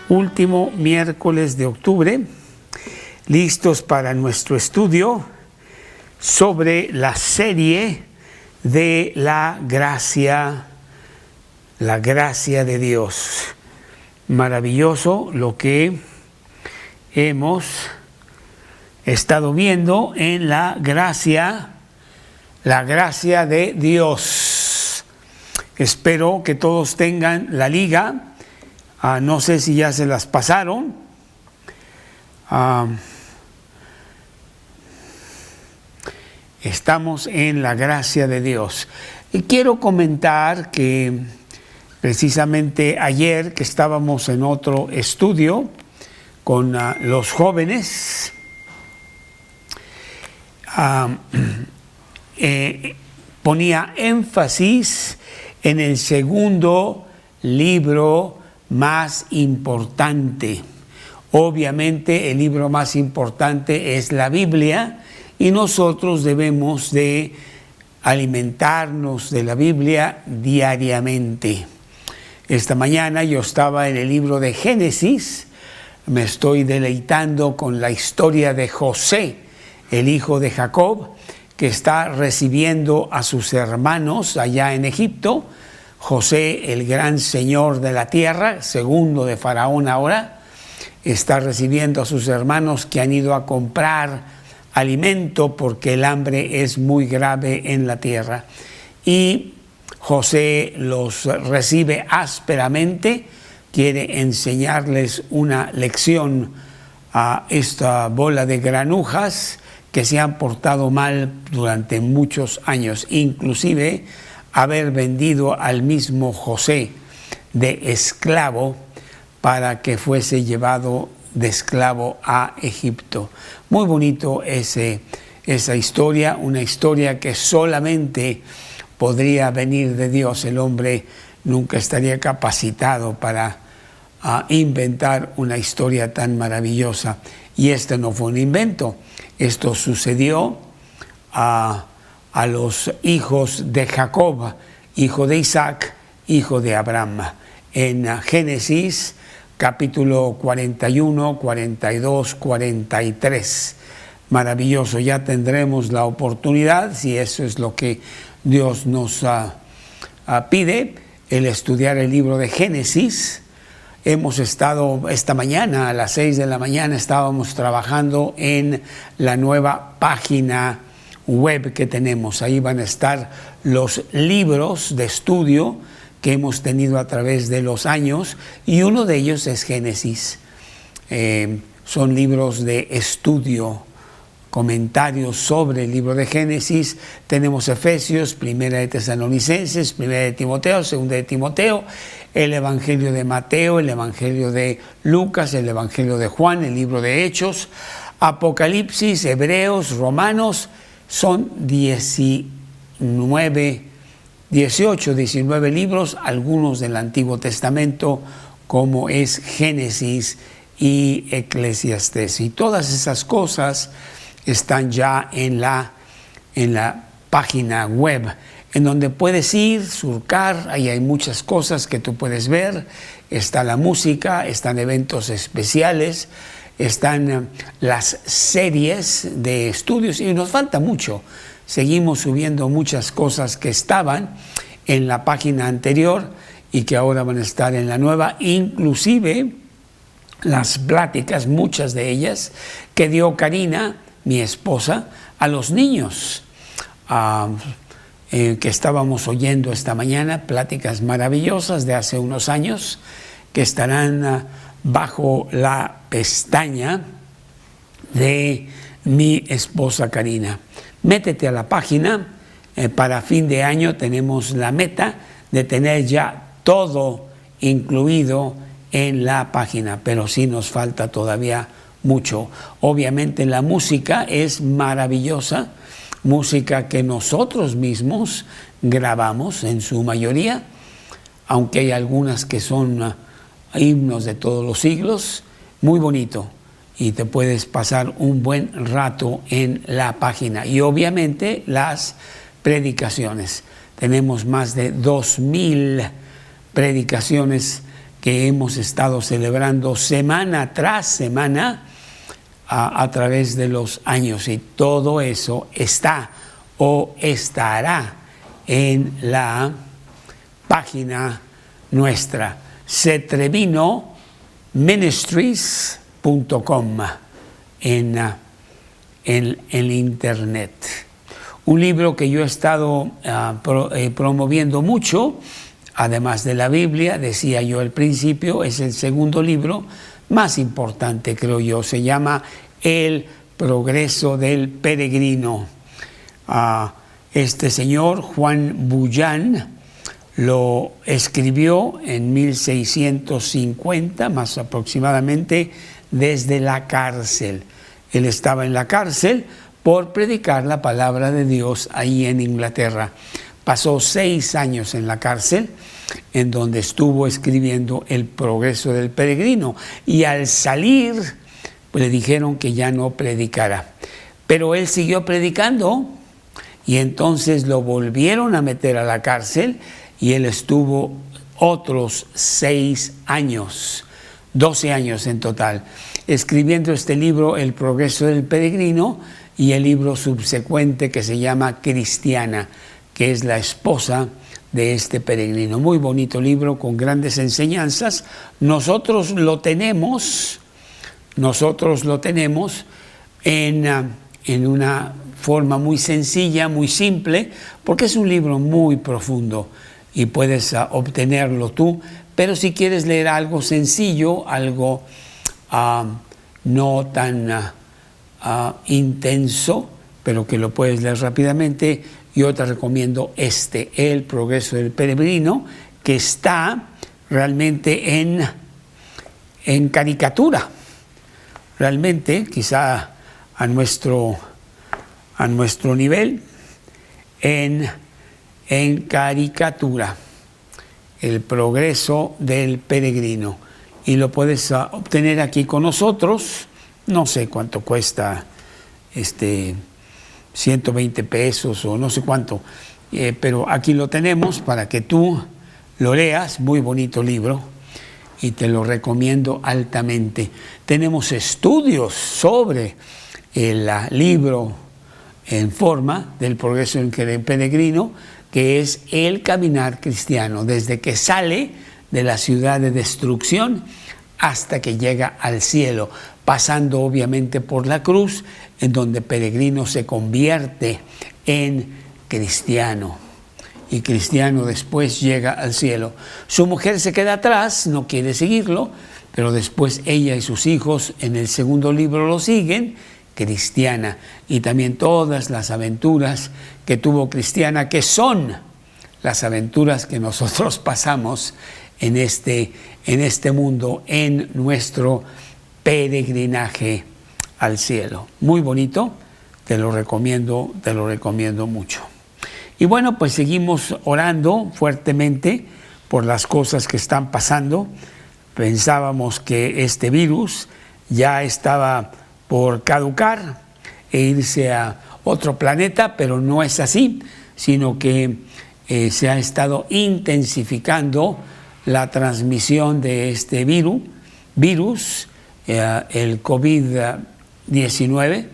último miércoles de octubre, listos para nuestro estudio sobre la serie de la gracia de Dios. Maravilloso lo que hemos estado viendo en la gracia de Dios. Espero que todos tengan la liga. No sé si ya se las pasaron. Estamos en la gracia de Dios. Y quiero comentar que precisamente ayer que estábamos en otro estudio con los jóvenes, ponía énfasis en el segundo libro más importante. Obviamente el libro más importante es la Biblia y nosotros debemos de alimentarnos de la Biblia diariamente. Esta mañana yo estaba en el libro de Génesis, me estoy deleitando con la historia de José, el hijo de Jacob, que está recibiendo a sus hermanos allá en Egipto. José, el gran señor de la tierra, segundo de Faraón ahora, está recibiendo a sus hermanos que han ido a comprar alimento porque el hambre es muy grave en la tierra. Y José los recibe ásperamente, quiere enseñarles una lección a esta bola de granujas que se han portado mal durante muchos años, inclusive haber vendido al mismo José de esclavo para que fuese llevado de esclavo a Egipto. Muy bonito esa historia, una historia que solamente podría venir de Dios. El hombre nunca estaría capacitado para inventar una historia tan maravillosa. Y este no fue un invento. Esto sucedió a los hijos de Jacob, hijo de Isaac, hijo de Abraham. En Génesis capítulo 41, 42, 43. Maravilloso, ya tendremos la oportunidad, si eso es lo que Dios nos pide, el estudiar el libro de Génesis. Hemos estado esta mañana, a las 6 de la mañana, estábamos trabajando en la nueva página web que tenemos. Ahí van a estar los libros de estudio que hemos tenido a través de los años, y uno de ellos es Génesis. Son libros de estudio, comentarios sobre el libro de Génesis. Tenemos Efesios, Primera de Tesalonicenses, Primera de Timoteo, Segunda de Timoteo, el Evangelio de Mateo, el Evangelio de Lucas, el Evangelio de Juan, el libro de Hechos, Apocalipsis, Hebreos, Romanos. Son 18, 19 libros, algunos del Antiguo Testamento, como es Génesis y Eclesiastés. Y todas esas cosas están ya en la página web, en donde puedes ir, surcar. Ahí hay muchas cosas que tú puedes ver. Está la música, están eventos especiales, están las series de estudios, y nos falta mucho. Seguimos subiendo muchas cosas que estaban en la página anterior y que ahora van a estar en la nueva, inclusive las pláticas, muchas de ellas, que dio Karina, mi esposa, a los niños que estábamos oyendo esta mañana, pláticas maravillosas de hace unos años que estarán bajo la pestaña de mi esposa Karina. Métete a la página, para fin de año tenemos la meta de tener ya todo incluido en la página, pero sí nos falta todavía mucho. Obviamente la música es maravillosa, música que nosotros mismos grabamos en su mayoría, aunque hay algunas que son himnos de todos los siglos, muy bonito. Y te puedes pasar un buen rato en la página. Y obviamente las predicaciones. Tenemos más de 2000 predicaciones que hemos estado celebrando semana tras semana a través de los años, y todo eso está o estará en la página nuestra, cetreviноministries.com, en internet. Un libro que yo he estado promoviendo mucho, además de la Biblia, decía yo al principio, es el segundo libro más importante, creo yo. Se llama El progreso del peregrino. Este señor, Juan Bunyan, lo escribió en 1650, más aproximadamente, desde la cárcel. Él estaba en la cárcel por predicar la palabra de Dios ahí en Inglaterra. Pasó 6 años en la cárcel, en donde estuvo escribiendo El progreso del peregrino, y al salir pues le dijeron que ya no predicara, pero él siguió predicando, y entonces lo volvieron a meter a la cárcel, y él estuvo otros 6 años, 12 años en total, escribiendo este libro, El progreso del peregrino, y el libro subsecuente que se llama Cristiana, que es la esposa de este peregrino. Muy bonito libro con grandes enseñanzas. Nosotros lo tenemos en una forma muy sencilla, muy simple, porque es un libro muy profundo y puedes obtenerlo tú. Pero si quieres leer algo sencillo, algo no tan intenso, pero que lo puedes leer rápidamente, yo te recomiendo El progreso del peregrino, que está realmente en caricatura, realmente quizá a nuestro nivel, en caricatura, El progreso del peregrino, y lo puedes obtener aquí con nosotros. No sé cuánto cuesta, 120 pesos o no sé cuánto, pero aquí lo tenemos para que tú lo leas. Muy bonito libro y te lo recomiendo altamente. Tenemos estudios sobre el libro en forma del progreso del peregrino, que es el caminar cristiano, desde que sale de la ciudad de destrucción hasta que llega al cielo, pasando obviamente por la cruz, en donde peregrino se convierte en cristiano, y cristiano después llega al cielo. Su mujer se queda atrás, no quiere seguirlo, pero después ella y sus hijos en el segundo libro lo siguen, Cristiana, y también todas las aventuras que tuvo Cristiana, que son las aventuras que nosotros pasamos en este mundo, en nuestro peregrinaje al cielo. Muy bonito, te lo recomiendo mucho. Y bueno, pues seguimos orando fuertemente por las cosas que están pasando. Pensábamos que este virus ya estaba por caducar e irse a otro planeta, pero no es así, sino que se ha estado intensificando la transmisión de este virus, el COVID-19,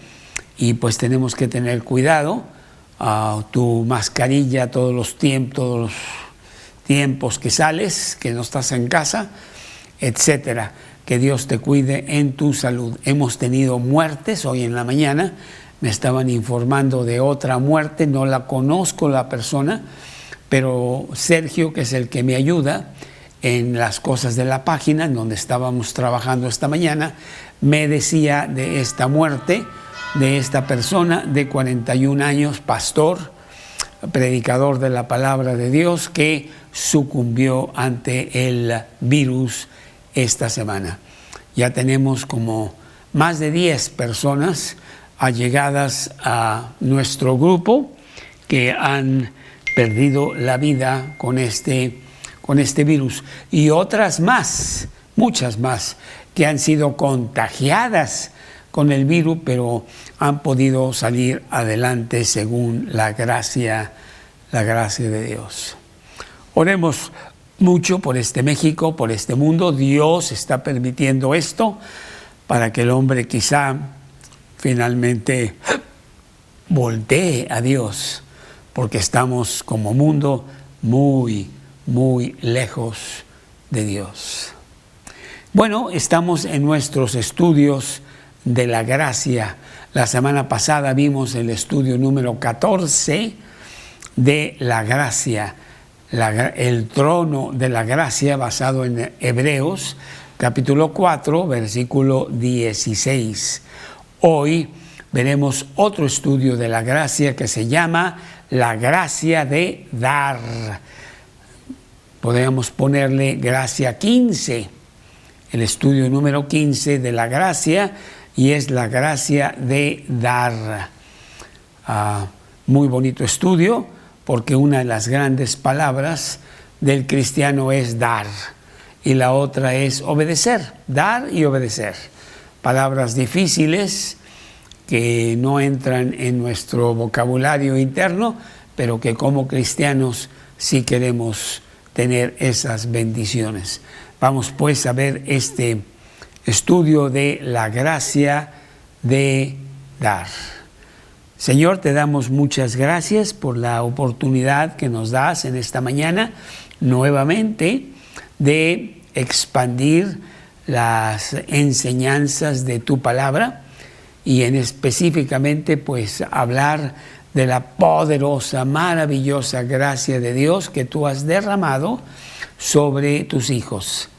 y pues tenemos que tener cuidado, tu mascarilla todos los tiempos que sales, que no estás en casa, etcétera. Que Dios te cuide en tu salud. Hemos tenido muertes hoy en la mañana, me estaban informando de otra muerte, no la conozco la persona, pero Sergio, que es el que me ayuda en las cosas de la página, en donde estábamos trabajando esta mañana, me decía de esta muerte, de esta persona de 41 años, pastor, predicador de la palabra de Dios, que sucumbió ante el virus esta semana. Ya tenemos como más de 10 personas allegadas a nuestro grupo que han perdido la vida con este virus, y otras más, muchas más, que han sido contagiadas con el virus, pero han podido salir adelante según la gracia de Dios. Oremos mucho por este México, por este mundo. Dios está permitiendo esto para que el hombre quizá finalmente voltee a Dios, porque estamos como mundo muy, muy lejos de Dios. Bueno, estamos en nuestros estudios de la gracia. La semana pasada vimos el estudio número 14 de la gracia, el trono de la gracia, basado en Hebreos, capítulo 4, versículo 16. Hoy veremos otro estudio de la gracia que se llama la gracia de dar. Podríamos ponerle gracia 15, el estudio número 15 de la gracia, y es la gracia de dar. Muy bonito estudio, porque una de las grandes palabras del cristiano es dar, y la otra es obedecer, dar y obedecer. Palabras difíciles que no entran en nuestro vocabulario interno, pero que como cristianos sí queremos tener esas bendiciones. Vamos pues a ver este estudio de la gracia de dar. Señor, te damos muchas gracias por la oportunidad que nos das en esta mañana nuevamente de expandir las enseñanzas de tu palabra y en específicamente pues hablar de la poderosa, maravillosa gracia de Dios que tú has derramado sobre tus hijos,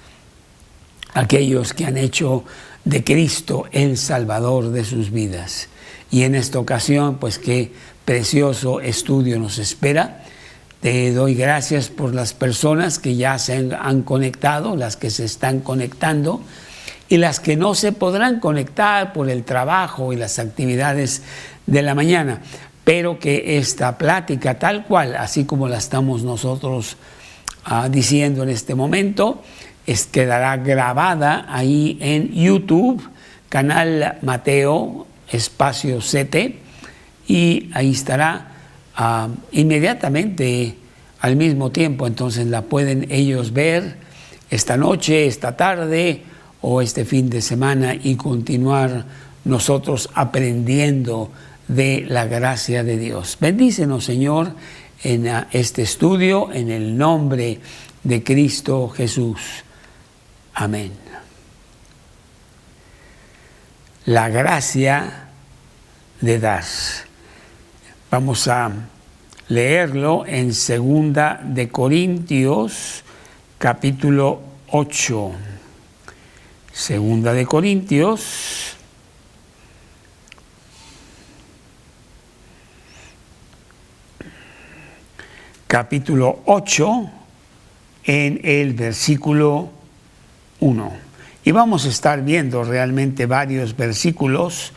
aquellos que han hecho de Cristo el Salvador de sus vidas. Y en esta ocasión, pues qué precioso estudio nos espera. Te doy gracias por las personas que ya se han conectado, las que se están conectando y las que no se podrán conectar por el trabajo y las actividades de la mañana, pero que esta plática tal cual, así como la estamos nosotros diciendo en este momento, quedará grabada ahí en YouTube, canal Mateo espacio CT, y ahí estará inmediatamente al mismo tiempo. Entonces la pueden ellos ver esta noche, esta tarde o este fin de semana y continuar nosotros aprendiendo de la gracia de Dios. Bendícenos, Señor, en este estudio, en el nombre de Cristo Jesús. Amén. La gracia de dar. Vamos a leerlo en 2 de Corintios, capítulo 8. 2 de Corintios, capítulo 8, en el versículo 1. Y vamos a estar viendo realmente varios versículos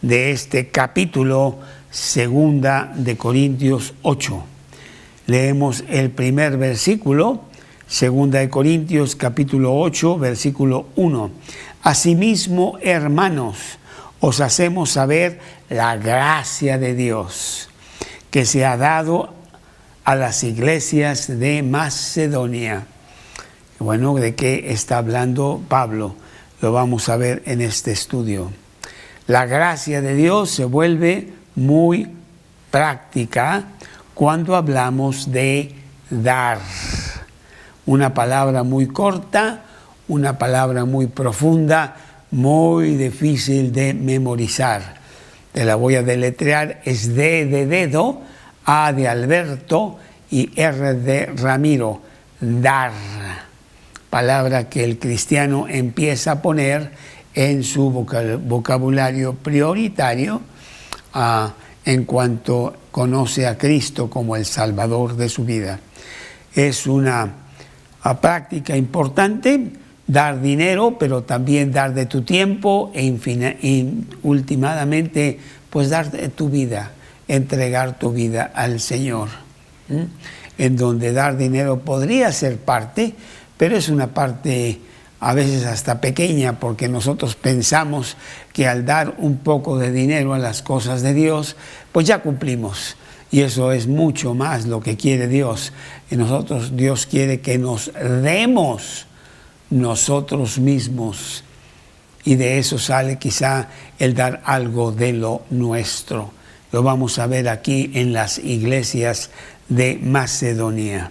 de este capítulo 2 de Corintios 8. Leemos el primer versículo, 2 de Corintios capítulo 8, versículo 1. Asimismo, hermanos, os hacemos saber la gracia de Dios que se ha dado a las iglesias de Macedonia. Bueno, ¿de qué está hablando Pablo? Lo vamos a ver en este estudio. La gracia de Dios se vuelve muy práctica cuando hablamos de dar. Una palabra muy corta, una palabra muy profunda, muy difícil de memorizar. Te la voy a deletrear. Es D de dedo, A de Alberto y R de Ramiro. Dar. Palabra que el cristiano empieza a poner en su vocabulario prioritario en cuanto conoce a Cristo como el Salvador de su vida. Es una práctica importante dar dinero, pero también dar de tu tiempo e últimamente pues dar de tu vida, entregar tu vida al Señor. En donde dar dinero podría ser parte, pero es una parte a veces hasta pequeña, porque nosotros pensamos que al dar un poco de dinero a las cosas de Dios, pues ya cumplimos. Y eso es mucho más lo que quiere Dios. Y Dios quiere que nos demos nosotros mismos. Y de eso sale quizá el dar algo de lo nuestro. Lo vamos a ver aquí en las iglesias de Macedonia.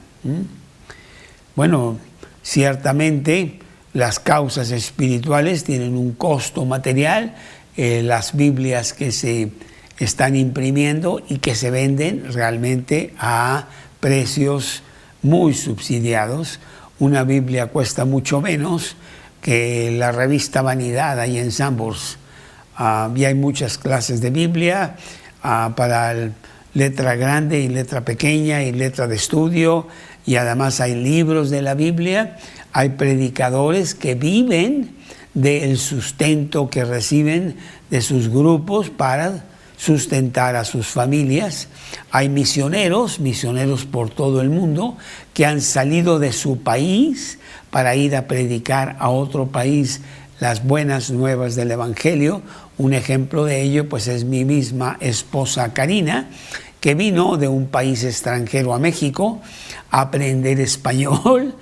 Bueno, ciertamente las causas espirituales tienen un costo material. Las Biblias que se están imprimiendo y que se venden realmente a precios muy subsidiados. Una Biblia cuesta mucho menos que la revista Vanidad ahí en Sambors. Y hay muchas clases de Biblia para letra grande y letra pequeña y letra de estudio, y además hay libros de la Biblia. Hay predicadores que viven del sustento que reciben de sus grupos para sustentar a sus familias. Hay misioneros por todo el mundo que han salido de su país para ir a predicar a otro país las buenas nuevas del Evangelio. Un ejemplo de ello pues es mi misma esposa Karina, que vino de un país extranjero a México a aprender español.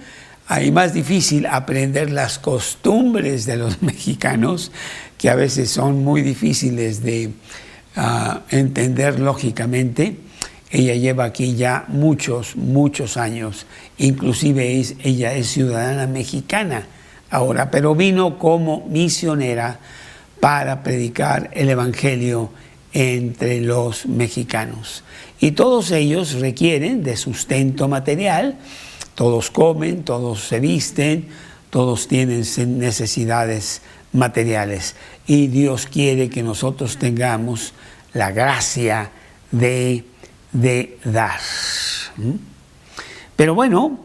Hay más difícil aprender las costumbres de los mexicanos, que a veces son muy difíciles de entender lógicamente. Ella lleva aquí ya muchos años, inclusive ella es ciudadana mexicana ahora, pero vino como misionera para predicar el Evangelio entre los mexicanos. Y todos ellos requieren de sustento material, todos comen, todos se visten, todos tienen necesidades materiales. Y Dios quiere que nosotros tengamos la gracia de dar. Pero bueno,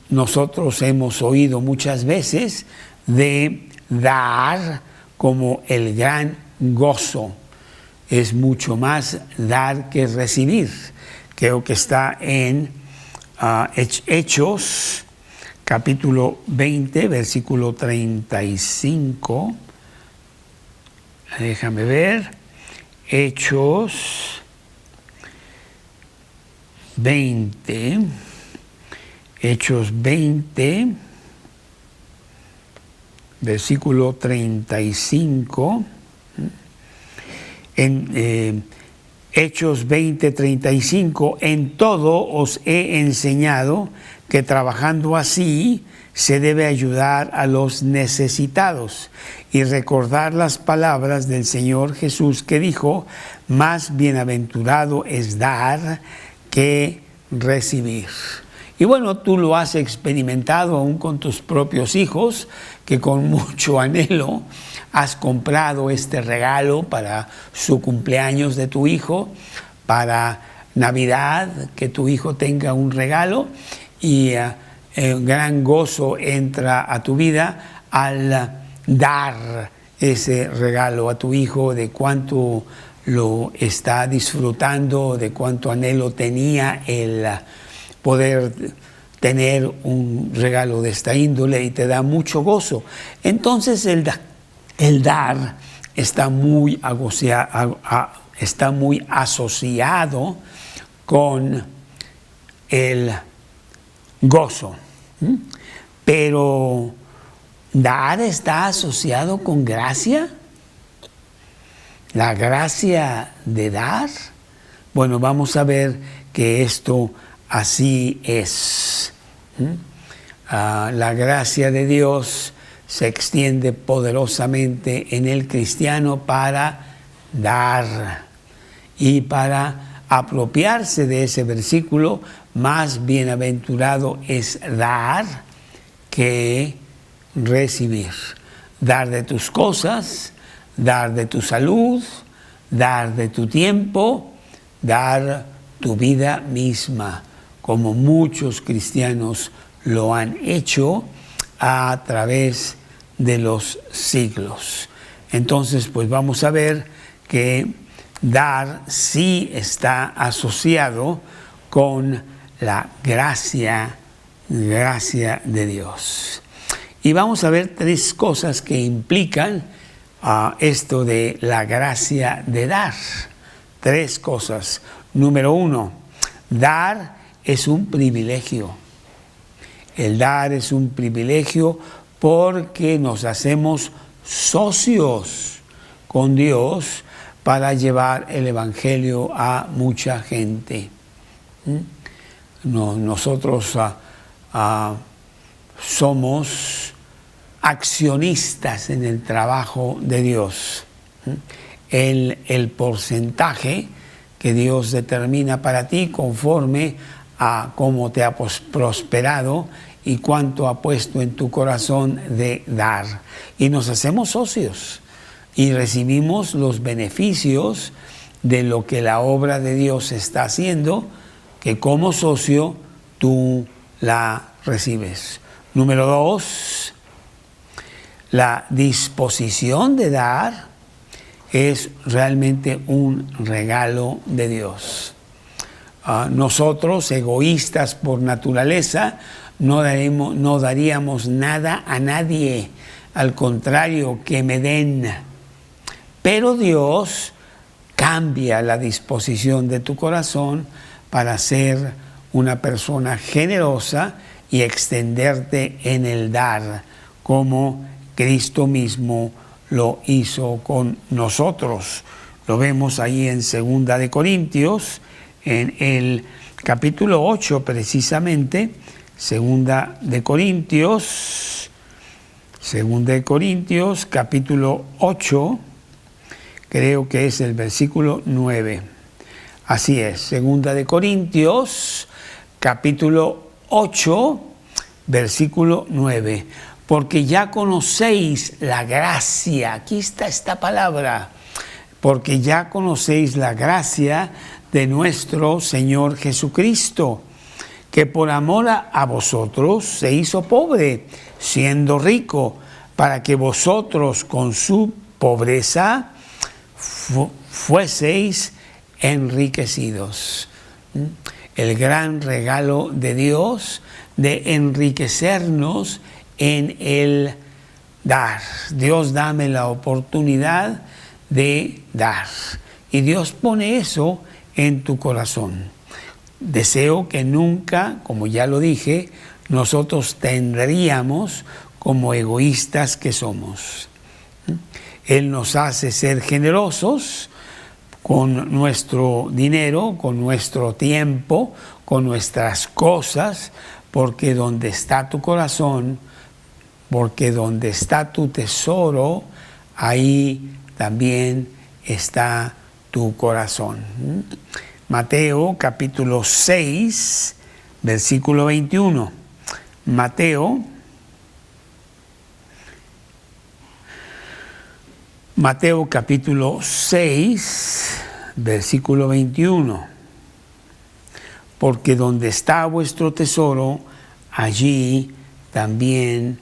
nosotros hemos oído muchas veces de dar como el gran gozo. Es mucho más dar que recibir. Creo que está en Hechos, capítulo 20, versículo 35. Déjame ver. Hechos 20, versículo 35. En Hechos 20, 35, en todo os he enseñado que trabajando así se debe ayudar a los necesitados y recordar las palabras del Señor Jesús que dijo: más bienaventurado es dar que recibir. Y bueno, tú lo has experimentado aún con tus propios hijos, que con mucho anhelo has comprado este regalo para su cumpleaños de tu hijo, para Navidad, que tu hijo tenga un regalo, y gran gozo entra a tu vida al dar ese regalo a tu hijo, de cuánto lo está disfrutando, de cuánto anhelo tenía el poder tener un regalo de esta índole, y te da mucho gozo. Entonces el dar está muy asociado con el gozo. Pero dar está asociado con gracia. La gracia de dar. Bueno, vamos a ver que esto así es. La gracia de Dios se extiende poderosamente en el cristiano para dar y para apropiarse de ese versículo: más bienaventurado es dar que recibir. Dar de tus cosas, dar de tu salud, dar de tu tiempo, dar tu vida misma, como muchos cristianos lo han hecho a través de los siglos. Entonces, pues vamos a ver que dar sí está asociado con la gracia de Dios. Y vamos a ver tres cosas que implican esto de la gracia de dar. Tres cosas. Número 1, dar es un privilegio. El dar es un privilegio porque nos hacemos socios con Dios para llevar el Evangelio a mucha gente. Nosotros somos accionistas en el trabajo de Dios. El porcentaje que Dios determina para ti conforme a cómo te ha prosperado y cuánto ha puesto en tu corazón de dar. Y nos hacemos socios y recibimos los beneficios de lo que la obra de Dios está haciendo, que como socio tú la recibes. Número 2, la disposición de dar es realmente un regalo de Dios. Nosotros, egoístas por naturaleza, no daríamos nada a nadie, al contrario, que me den. Pero Dios cambia la disposición de tu corazón para ser una persona generosa y extenderte en el dar, como Cristo mismo lo hizo con nosotros. Lo vemos ahí en 2 de Corintios, en el capítulo 8 precisamente, 2 de Corintios, capítulo 8, creo que es el versículo 9. Así es, 2 de Corintios, capítulo 8, versículo 9. Porque ya conocéis la gracia, aquí está esta palabra, porque ya conocéis la gracia de nuestro Señor Jesucristo, que por amor a vosotros se hizo pobre, siendo rico, para que vosotros con su pobreza fueseis enriquecidos. El gran regalo de Dios de enriquecernos en el dar. Dios, dame la oportunidad de dar. Y Dios pone eso en tu corazón. Deseo que nunca, como ya lo dije, nosotros tendríamos como egoístas que somos. Él nos hace ser generosos con nuestro dinero, con nuestro tiempo, con nuestras cosas, porque donde está tu corazón, porque donde está tu tesoro, ahí también está tu corazón. Mateo capítulo 6, versículo 21. Mateo capítulo 6, versículo 21. Porque donde está vuestro tesoro, allí también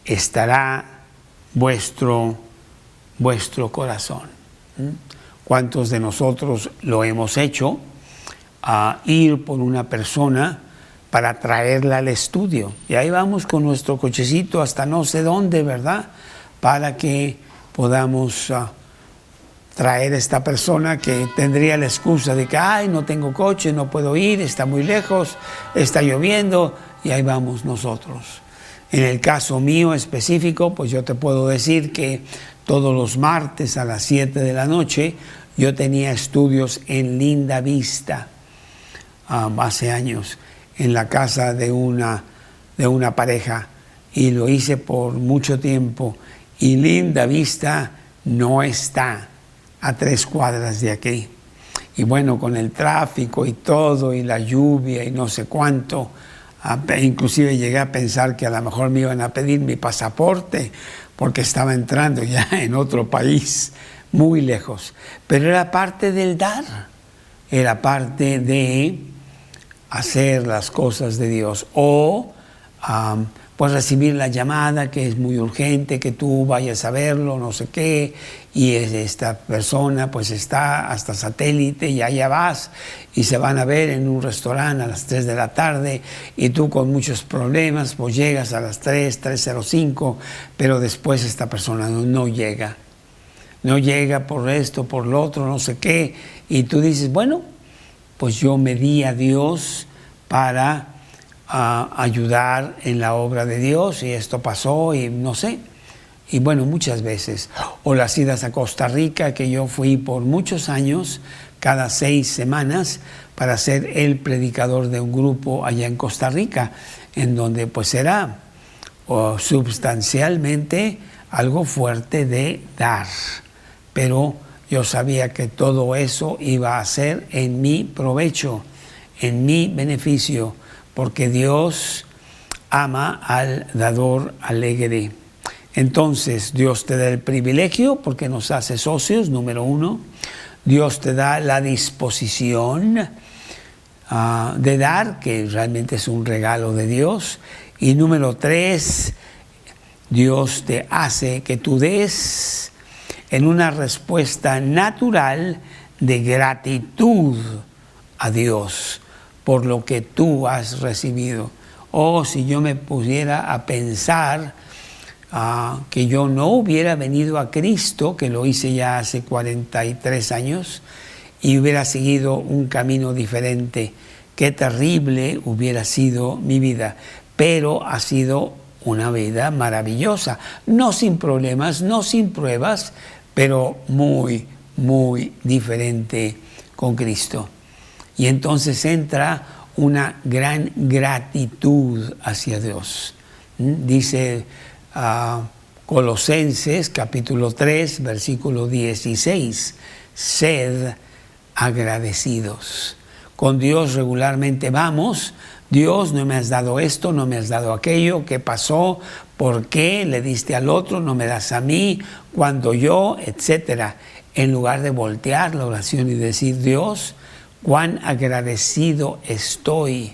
estará vuestro corazón. ¿Cuántos de nosotros lo hemos hecho? Ir por una persona para traerla al estudio. Y ahí vamos con nuestro cochecito hasta no sé dónde, ¿verdad? Para que podamos traer a esta persona que tendría la excusa de que, ay, no tengo coche, no puedo ir, está muy lejos, está lloviendo, y ahí vamos nosotros. En el caso mío específico, pues yo te puedo decir que todos los martes a las 7 de la noche yo tenía estudios en Linda Vista, hace años, en la casa de una pareja, y lo hice por mucho tiempo, y Linda Vista no está a 3 cuadras de aquí. Y bueno, con el tráfico y todo, y la lluvia y no sé cuánto, inclusive llegué a pensar que a lo mejor me iban a pedir mi pasaporte porque estaba entrando ya en otro país, muy lejos. Pero era parte del dar, era parte de hacer las cosas de Dios. O pues recibir la llamada que es muy urgente, que tú vayas a verlo, no sé qué, y esta persona pues está hasta satélite y allá vas y se van a ver en un restaurante a las 3 de la tarde y tú con muchos problemas pues llegas a las 3:05, pero después esta persona no llega por esto, por lo otro, no sé qué, y tú dices, bueno, pues yo me di a Dios para ayudar en la obra de Dios, y esto pasó y no sé. Y bueno, muchas veces. O las idas a Costa Rica, que yo fui por muchos años, cada 6 semanas, para ser el predicador de un grupo allá en Costa Rica, en donde pues era sustancialmente algo fuerte de dar. Pero yo sabía que todo eso iba a ser en mi provecho, en mi beneficio, porque Dios ama al dador alegre. Entonces Dios te da el privilegio porque nos hace socios, número 1. Dios te da la disposición de dar, que realmente es un regalo de Dios. Y número 3, Dios te hace que tú des en una respuesta natural de gratitud a Dios por lo que tú has recibido. O si yo me pusiera a pensar que yo no hubiera venido a Cristo, que lo hice ya hace 43 años, y hubiera seguido un camino diferente, qué terrible hubiera sido mi vida. Pero ha sido una vida maravillosa, no sin problemas, no sin pruebas, pero muy, muy diferente con Cristo. Y entonces entra una gran gratitud hacia Dios. Dice Colosenses capítulo 3, versículo 16, sed agradecidos. Con Dios regularmente vamos: Dios, no me has dado esto, no me has dado aquello, ¿qué pasó? ¿Por qué le diste al otro, no me das a mí? Cuando yo, etcétera. En lugar de voltear la oración y decir: Dios, cuán agradecido estoy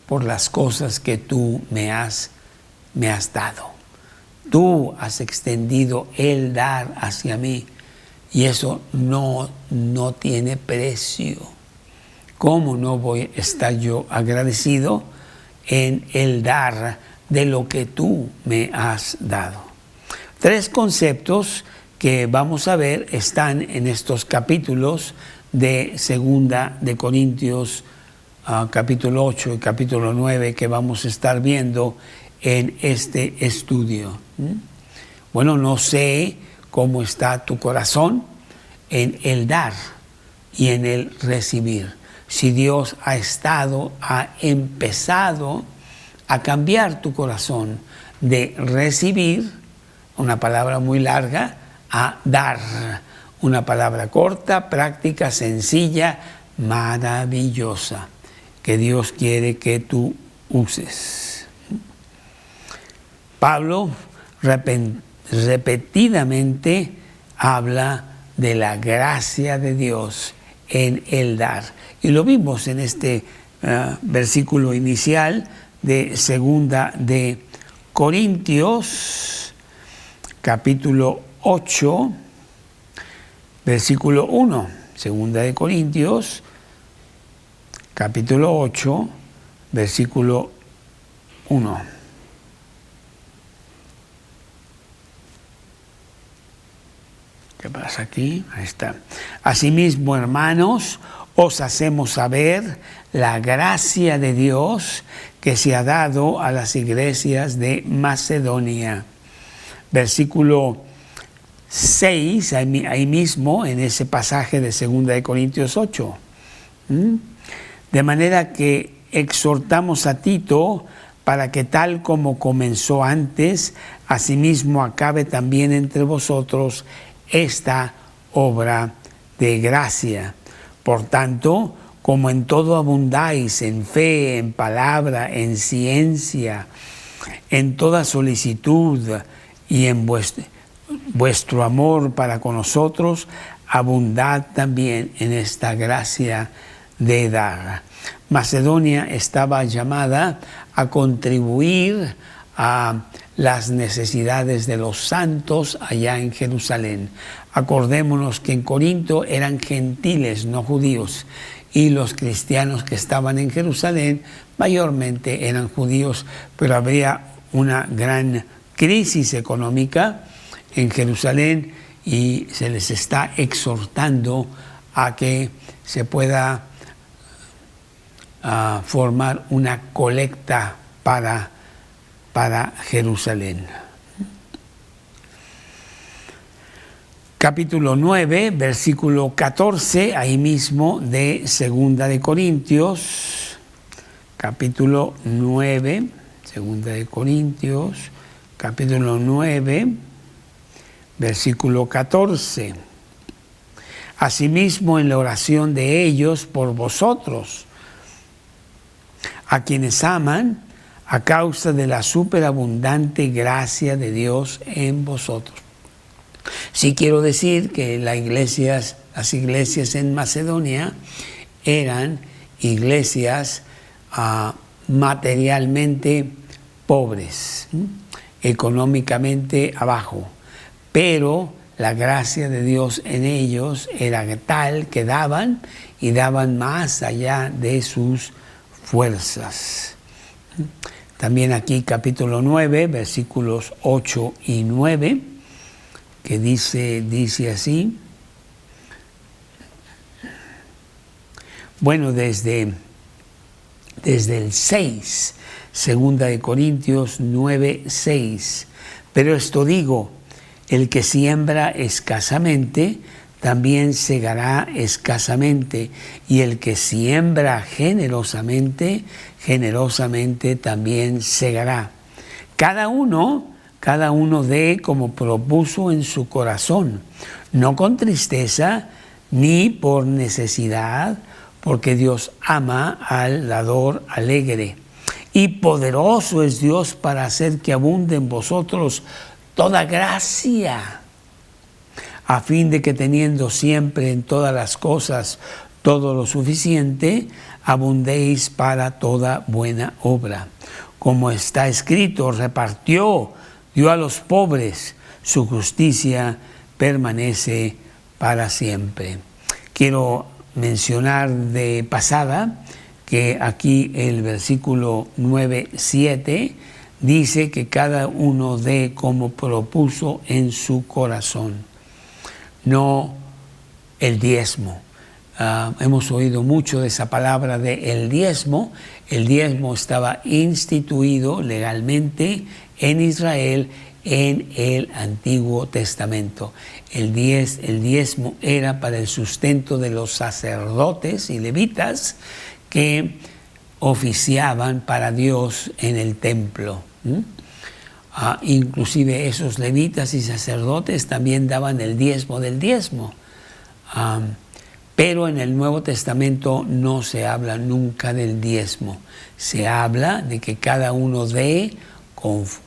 por las cosas que tú me has dado. Tú has extendido el dar hacia mí, y eso no tiene precio. ¿Cómo no voy a estar yo agradecido en el dar de lo que tú me has dado? 3 conceptos que vamos a ver están en estos capítulos de 2 de Corintios, capítulo 8 y capítulo 9, que vamos a estar viendo en este estudio. Bueno, no sé cómo está tu corazón en el dar y en el recibir. Si Dios ha empezado a cambiar tu corazón de recibir, una palabra muy larga, a dar, una palabra corta, práctica, sencilla, maravillosa, que Dios quiere que tú uses. Pablo repetidamente habla de la gracia de Dios en el dar. Y lo vimos en este versículo inicial de 2 de Corintios, capítulo 8, versículo 1. 2 de Corintios, capítulo 8, versículo 1. ¿Qué pasa aquí? Ahí está. Asimismo, hermanos, os hacemos saber la gracia de Dios que se ha dado a las iglesias de Macedonia. Versículo 6, ahí mismo, en ese pasaje de 2 de Corintios 8. De manera que exhortamos a Tito para que tal como comenzó antes, asimismo acabe también entre vosotros esta obra de gracia. Por tanto, como en todo abundáis, en fe, en palabra, en ciencia, en toda solicitud y en vuestro amor para con nosotros, abundad también en esta gracia de dar. Macedonia estaba llamada a contribuir a las necesidades de los santos allá en Jerusalén. Acordémonos que en Corinto eran gentiles, no judíos, y los cristianos que estaban en Jerusalén mayormente eran judíos, pero habría una gran crisis económica en Jerusalén y se les está exhortando a que se pueda formar una colecta para Jerusalén. Capítulo 9, versículo 14, ahí mismo de Segunda de Corintios. Capítulo 9, Segunda de Corintios, capítulo 9, versículo 14. Asimismo, en la oración de ellos por vosotros, a quienes aman, a causa de la superabundante gracia de Dios en vosotros. Sí quiero decir que las iglesias en Macedonia eran iglesias materialmente pobres, económicamente abajo, pero la gracia de Dios en ellos era tal que daban y daban más allá de sus fuerzas. También aquí capítulo 9, versículos 8 y 9, que dice así. Bueno, desde el 6, Segunda de Corintios 9, 6. Pero esto digo, el que siembra escasamente, también segará escasamente, y el que siembra generosamente, generosamente también segará. Cada uno dé como propuso en su corazón, no con tristeza ni por necesidad, porque Dios ama al dador alegre. Y poderoso es Dios para hacer que abunde en vosotros toda gracia, a fin de que teniendo siempre en todas las cosas todo lo suficiente, abundéis para toda buena obra. Como está escrito, dio a los pobres, su justicia permanece para siempre. Quiero mencionar de pasada que aquí el versículo 9:7 dice que cada uno dé como propuso en su corazón, no el diezmo. Hemos oído mucho de esa palabra de el diezmo. El diezmo estaba instituido legalmente en Israel en el Antiguo Testamento. El diezmo era para el sustento de los sacerdotes y levitas que oficiaban para Dios en el templo. Inclusive esos levitas y sacerdotes también daban el diezmo del diezmo. Pero en el Nuevo Testamento no se habla nunca del diezmo. Se habla de que cada uno dé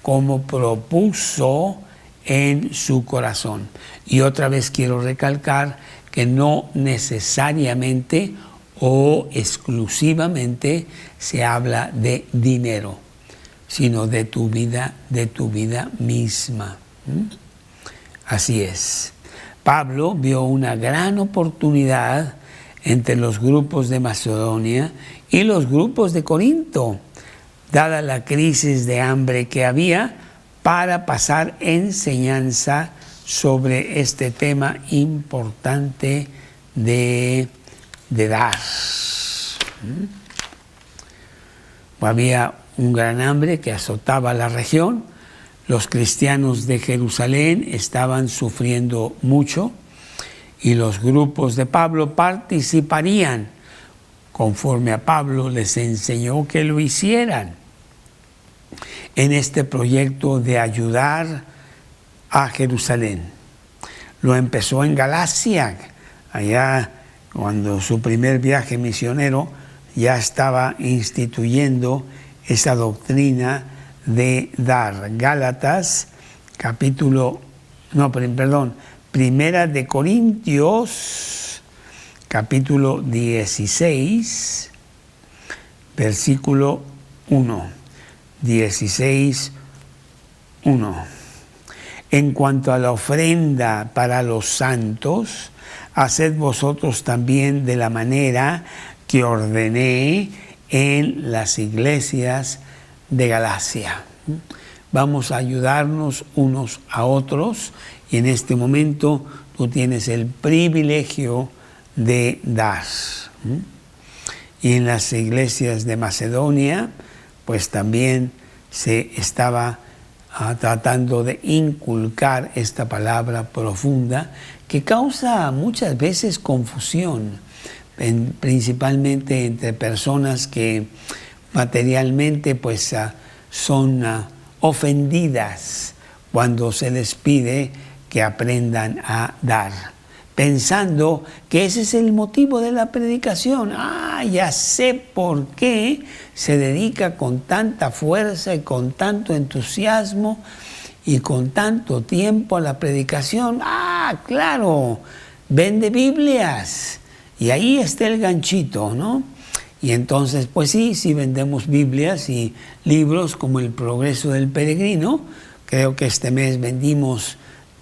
como propuso en su corazón. Y otra vez quiero recalcar que no necesariamente o exclusivamente se habla de dinero, sino de tu vida misma. Así es. Pablo vio una gran oportunidad entre los grupos de Macedonia y los grupos de Corinto, dada la crisis de hambre que había, para pasar enseñanza sobre este tema importante de dar. Había un gran hambre que azotaba la región. Los cristianos de Jerusalén estaban sufriendo mucho y los grupos de Pablo participarían conforme a Pablo les enseñó que lo hicieran en este proyecto de ayudar a Jerusalén. Lo empezó en Galacia, allá cuando su primer viaje misionero ya estaba instituyendo esa doctrina de dar. Gálatas, Primera de Corintios, capítulo 16, versículo 1. 16:1. En cuanto a la ofrenda para los santos, haced vosotros también de la manera que ordené en las iglesias de Galacia. Vamos a ayudarnos unos a otros y en este momento tú tienes el privilegio de dar. Y en las iglesias de Macedonia, pues también se estaba tratando de inculcar esta palabra profunda que causa muchas veces confusión, principalmente entre personas que materialmente pues son ofendidas cuando se les pide que aprendan a dar, pensando que ese es el motivo de la predicación. Ya sé por qué se dedica con tanta fuerza y con tanto entusiasmo y con tanto tiempo a la predicación. Claro, vende Biblias. Y ahí está el ganchito, ¿no? Y entonces, pues sí vendemos Biblias y libros como El Progreso del Peregrino. Creo que este mes vendimos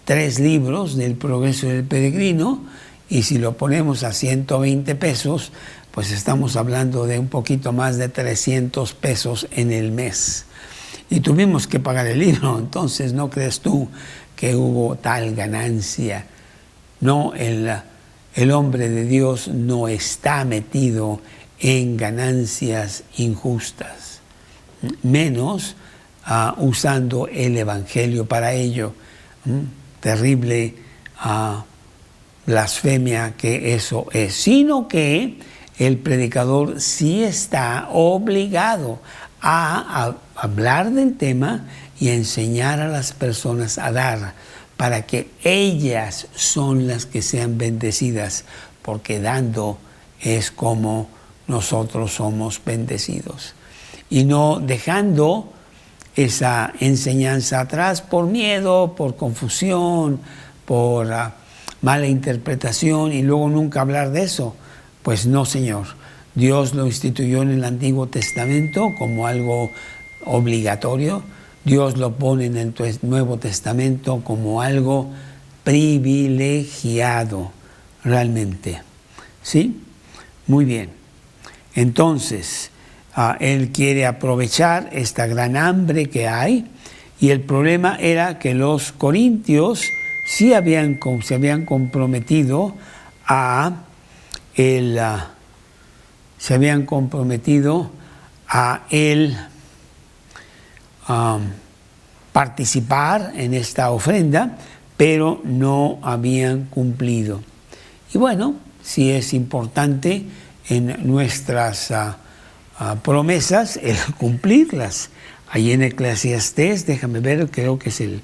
3 libros del Progreso del Peregrino, y si lo ponemos a 120 pesos, pues estamos hablando de un poquito más de 300 pesos en el mes. Y tuvimos que pagar el libro, entonces no crees tú que hubo tal ganancia. No, el hombre de Dios no está metido en ganancias injustas, menos usando el Evangelio para ello. Terrible blasfemia que eso es, sino que el predicador sí está obligado a hablar del tema y a enseñar a las personas a dar, para que ellas son las que sean bendecidas, porque dando es como nosotros somos bendecidos, y no dejando esa enseñanza atrás por miedo, por confusión, por mala interpretación, y luego nunca hablar de eso. Pues no, Señor. Dios lo instituyó en el Antiguo Testamento como algo obligatorio. Dios lo pone en el Nuevo Testamento como algo privilegiado, realmente. ¿Sí? Muy bien. Entonces, él quiere aprovechar esta gran hambre que hay, y el problema era que los corintios sí se habían comprometido a participar en esta ofrenda, pero no habían cumplido. Y bueno, sí es importante en nuestras promesas el cumplirlas. Allí en Eclesiastés, déjame ver, creo que es el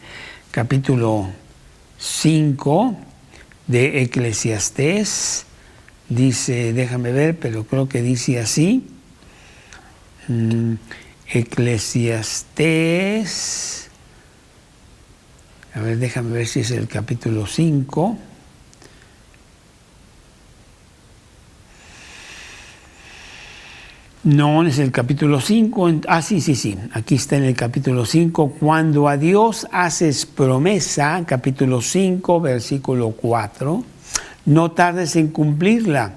capítulo 5 de Eclesiastés, dice, déjame ver, pero creo que dice así, Eclesiastés, a ver, déjame ver si es el capítulo 5. No, es el capítulo 5. Sí. Aquí está en el capítulo 5. Cuando a Dios haces promesa, capítulo 5, versículo 4, no tardes en cumplirla,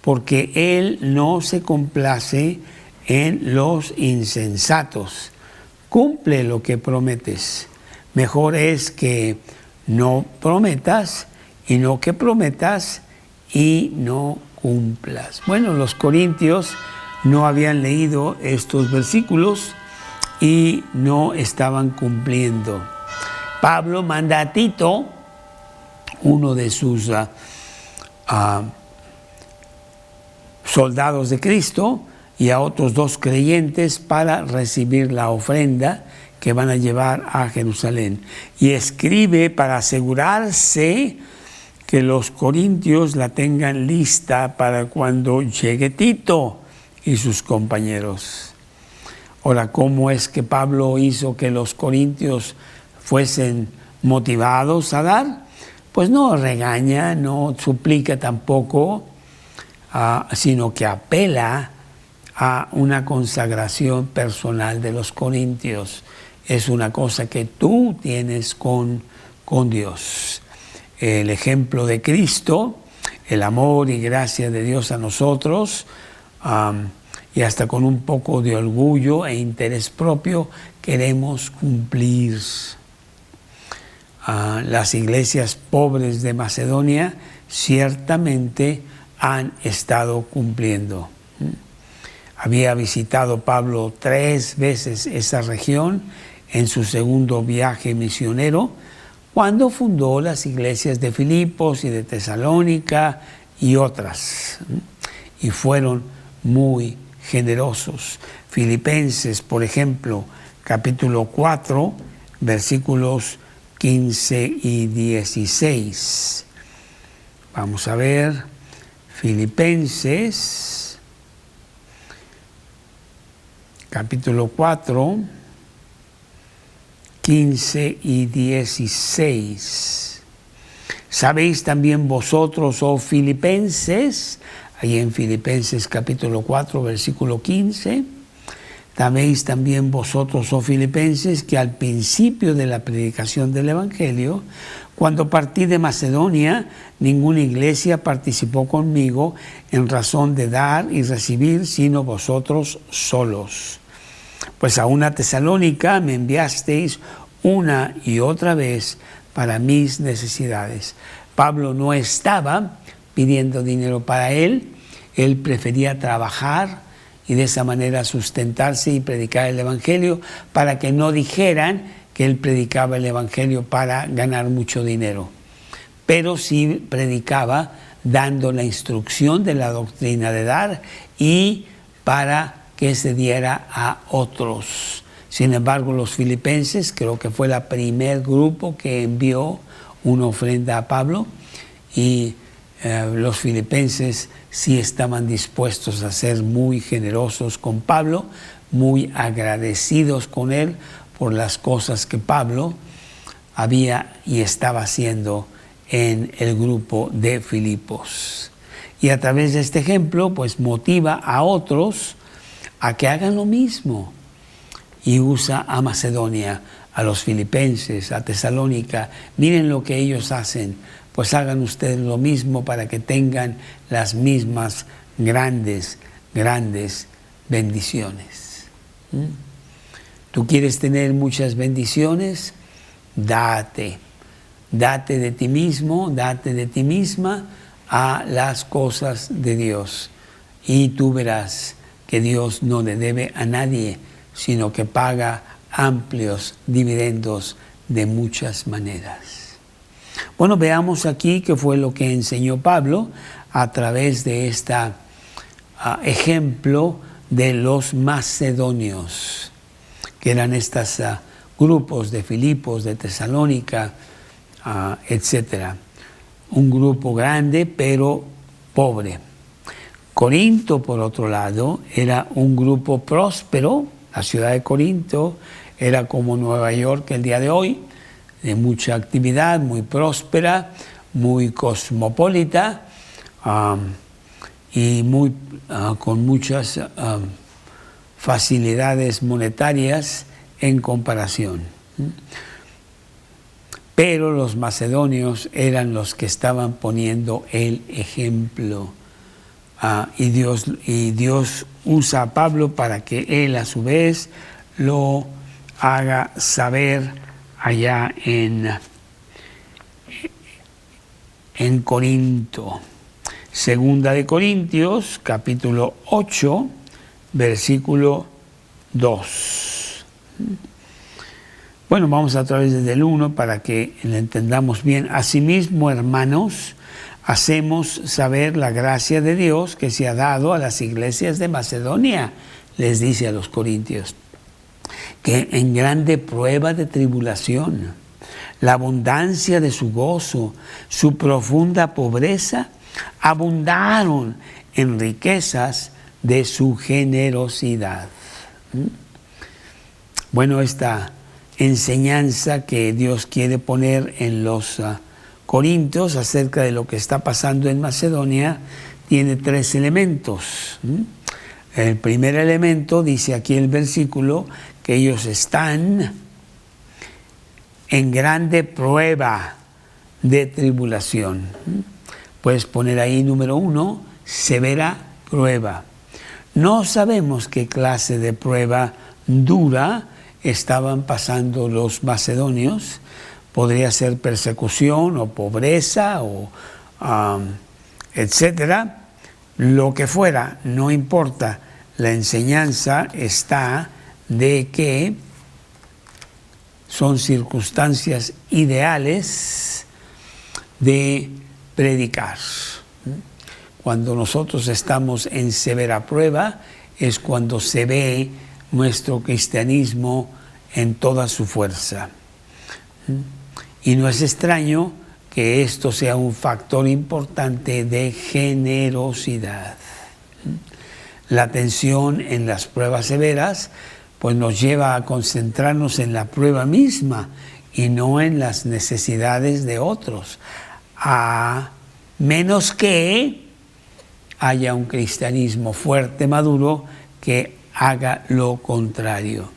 porque Él no se complace en los insensatos. Cumple lo que prometes. Mejor es que no prometas y no que prometas y no cumplas. Bueno, los corintios no habían leído estos versículos y no estaban cumpliendo. Pablo manda a Tito, uno de sus soldados de Cristo, y a otros 2 creyentes para recibir la ofrenda que van a llevar a Jerusalén. Y escribe para asegurarse que los corintios la tengan lista para cuando llegue Tito y sus compañeros. Ahora, ¿cómo es que Pablo hizo que los corintios fuesen motivados a dar? Pues no regaña, no suplica tampoco, sino que apela a una consagración personal de los corintios. Es una cosa que tú tienes con Dios. El ejemplo de Cristo, el amor y gracia de Dios a nosotros, y hasta con un poco de orgullo e interés propio queremos cumplir. Las iglesias pobres de Macedonia ciertamente han estado cumpliendo. Había visitado Pablo 3 veces esa región en su segundo viaje misionero, cuando fundó las iglesias de Filipos y de Tesalónica y otras. Y fueron muy generosos. Filipenses, por ejemplo, capítulo 4, versículos 15 y 16. Vamos a ver, Filipenses, capítulo 4, 15 y 16. ¿Sabéis también vosotros, oh filipenses? Ahí en Filipenses capítulo 4, versículo 15. ¿Sabéis también vosotros, oh filipenses, que al principio de la predicación del Evangelio, cuando partí de Macedonia, ninguna iglesia participó conmigo en razón de dar y recibir, sino vosotros solos? Pues a una Tesalónica me enviasteis una y otra vez para mis necesidades. Pablo no estaba pidiendo dinero para él prefería trabajar y de esa manera sustentarse y predicar el Evangelio para que no dijeran que él predicaba el Evangelio para ganar mucho dinero. Pero sí predicaba dando la instrucción de la doctrina de dar y para que se diera a otros. Sin embargo, los filipenses, creo que fue el primer grupo que envió una ofrenda a Pablo, y los filipenses sí estaban dispuestos a ser muy generosos con Pablo, muy agradecidos con él por las cosas que Pablo había y estaba haciendo en el grupo de Filipos. Y a través de este ejemplo, pues motiva a otros a que hagan lo mismo. Y usa a Macedonia, a los filipenses, a Tesalónica. Miren lo que ellos hacen, pues hagan ustedes lo mismo para que tengan las mismas grandes bendiciones. ¿Tú quieres tener muchas bendiciones? Date de ti mismo, date de ti misma a las cosas de Dios. Y tú verás que Dios no le debe a nadie, sino que paga amplios dividendos de muchas maneras. Bueno, veamos aquí qué fue lo que enseñó Pablo a través de este ejemplo de los macedonios, que eran estos grupos de Filipos, de Tesalónica, etc. Un grupo grande, pero pobre. Corinto, por otro lado, era un grupo próspero. La ciudad de Corinto era como Nueva York el día de hoy, de mucha actividad, muy próspera, muy cosmopolita y con muchas facilidades monetarias en comparación. Pero los macedonios eran los que estaban poniendo el ejemplo. Y Dios usa a Pablo para que él a su vez lo haga saber allá en Corinto. Segunda de Corintios, capítulo 8, versículo 2. Bueno, vamos a través desde el 1 para que lo entendamos bien. Asimismo, hermanos, hacemos saber la gracia de Dios que se ha dado a las iglesias de Macedonia, les dice a los corintios, que en grande prueba de tribulación, la abundancia de su gozo, su profunda pobreza, abundaron en riquezas de su generosidad. Bueno, esta enseñanza que Dios quiere poner en los Corintios acerca de lo que está pasando en Macedonia tiene 3 elementos. El primer elemento, dice aquí el versículo, que ellos están en grande prueba de tribulación. Puedes poner ahí número 1, severa prueba. No sabemos qué clase de prueba dura estaban pasando los macedonios. Podría ser persecución o pobreza o etcétera. Lo que fuera, no importa. la enseñanza está de que son circunstancias ideales de predicar. Cuando nosotros estamos en severa prueba es cuando se ve nuestro cristianismo en toda su fuerza. Y no es extraño que esto sea un factor importante de generosidad. La tensión en las pruebas severas pues nos lleva a concentrarnos en la prueba misma y no en las necesidades de otros, a menos que haya un cristianismo fuerte, maduro, que haga lo contrario.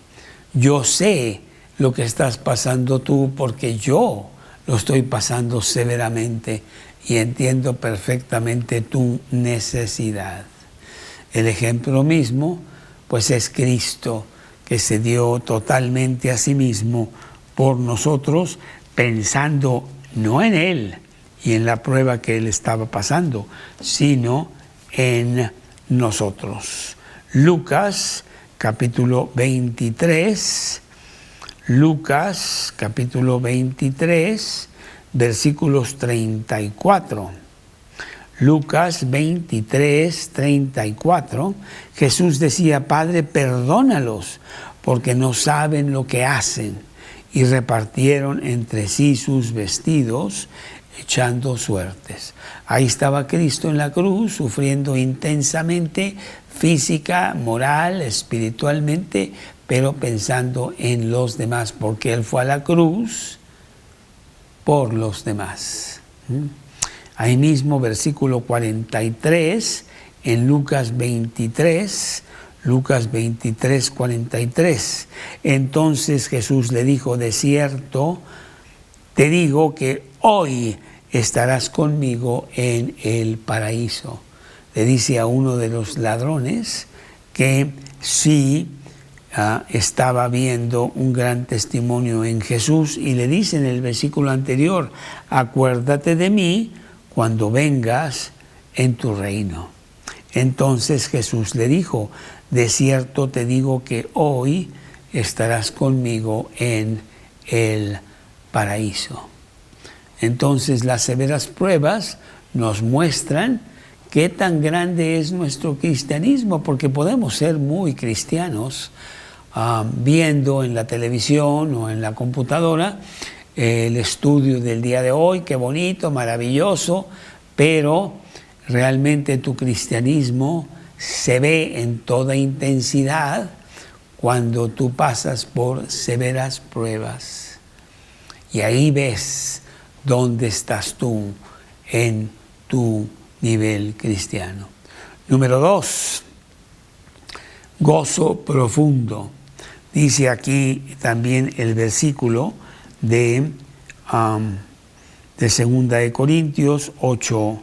Yo sé lo que estás pasando tú porque yo lo estoy pasando severamente y entiendo perfectamente tu necesidad. El ejemplo mismo, pues es Cristo, que se dio totalmente a sí mismo por nosotros, pensando no en Él y en la prueba que Él estaba pasando, sino en nosotros. Lucas capítulo 23, Lucas capítulo 23, versículos 34. Lucas 23, 34, Jesús decía: Padre, perdónalos, porque no saben lo que hacen. Y repartieron entre sí sus vestidos, echando suertes. Ahí estaba Cristo en la cruz, sufriendo intensamente, física, moral, espiritualmente, pero pensando en los demás, porque Él fue a la cruz por los demás. Ahí mismo, versículo 43, en Lucas 23, 43. Entonces Jesús le dijo: de cierto, te digo que hoy estarás conmigo en el paraíso. Le dice a uno de los ladrones que sí estaba viendo un gran testimonio en Jesús, y le dice en el versículo anterior: acuérdate de mí cuando vengas en tu reino. Entonces Jesús le dijo: de cierto te digo que hoy estarás conmigo en el paraíso. Entonces las severas pruebas nos muestran qué tan grande es nuestro cristianismo, porque podemos ser muy cristianos viendo en la televisión o en la computadora el estudio del día de hoy, qué bonito, maravilloso, pero realmente tu cristianismo se ve en toda intensidad cuando tú pasas por severas pruebas. Y ahí ves dónde estás tú en tu nivel cristiano. Número 2, gozo profundo. Dice aquí también el versículo de 2 de Corintios 8:2,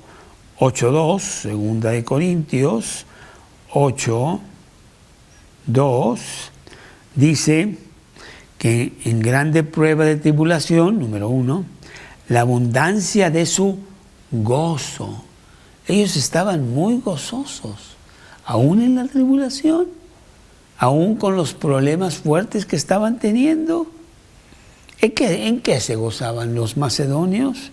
2 de Corintios 8:2, dice que en grande prueba de tribulación, número 1, la abundancia de su gozo. Ellos estaban muy gozosos, aún en la tribulación, aún con los problemas fuertes que estaban teniendo. ¿En qué se gozaban los macedonios?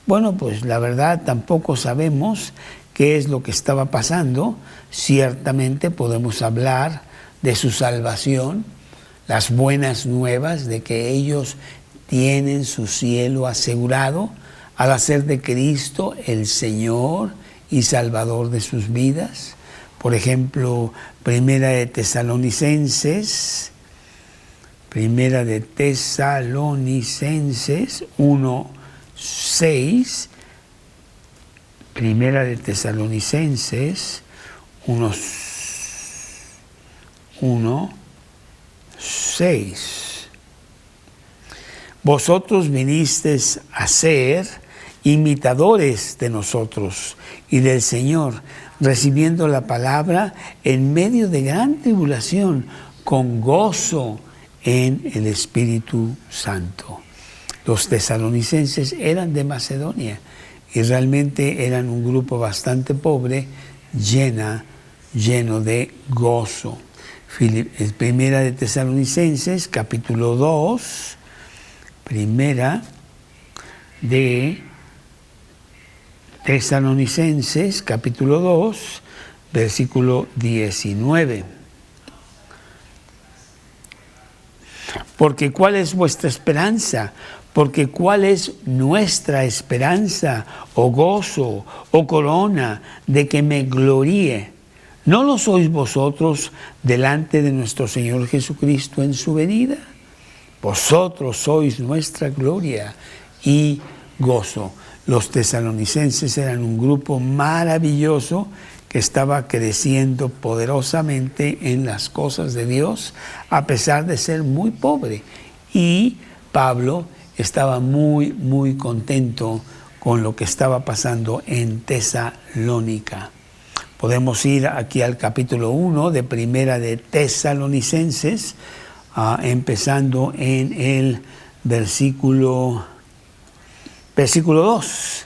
Bueno, pues la verdad tampoco sabemos qué es lo que estaba pasando. Ciertamente podemos hablar de su salvación, las buenas nuevas de que ellos tienen su cielo asegurado al hacer de Cristo el Señor y Salvador de sus vidas. Por ejemplo, Primera de Tesalonicenses 1:6, Primera de Tesalonicenses 1:6. Vosotros vinisteis a ser imitadores de nosotros y del Señor, recibiendo la palabra en medio de gran tribulación, con gozo en el Espíritu Santo. Los tesalonicenses eran de Macedonia y realmente eran un grupo bastante pobre, llena lleno de gozo. Primera de Tesalonicenses, capítulo 2, Primera de Tesalonicenses, capítulo 2, versículo 19. Porque ¿cuál es vuestra esperanza? Porque ¿cuál es nuestra esperanza, o gozo, o corona, de que me gloríe? ¿No lo sois vosotros delante de nuestro Señor Jesucristo en su venida? Vosotros sois nuestra gloria y gozo. Los tesalonicenses eran un grupo maravilloso que estaba creciendo poderosamente en las cosas de Dios, a pesar de ser muy pobre. Y Pablo estaba muy, muy contento con lo que estaba pasando en Tesalónica. Podemos ir aquí al capítulo 1 de Primera de Tesalonicenses, empezando en el versículo 2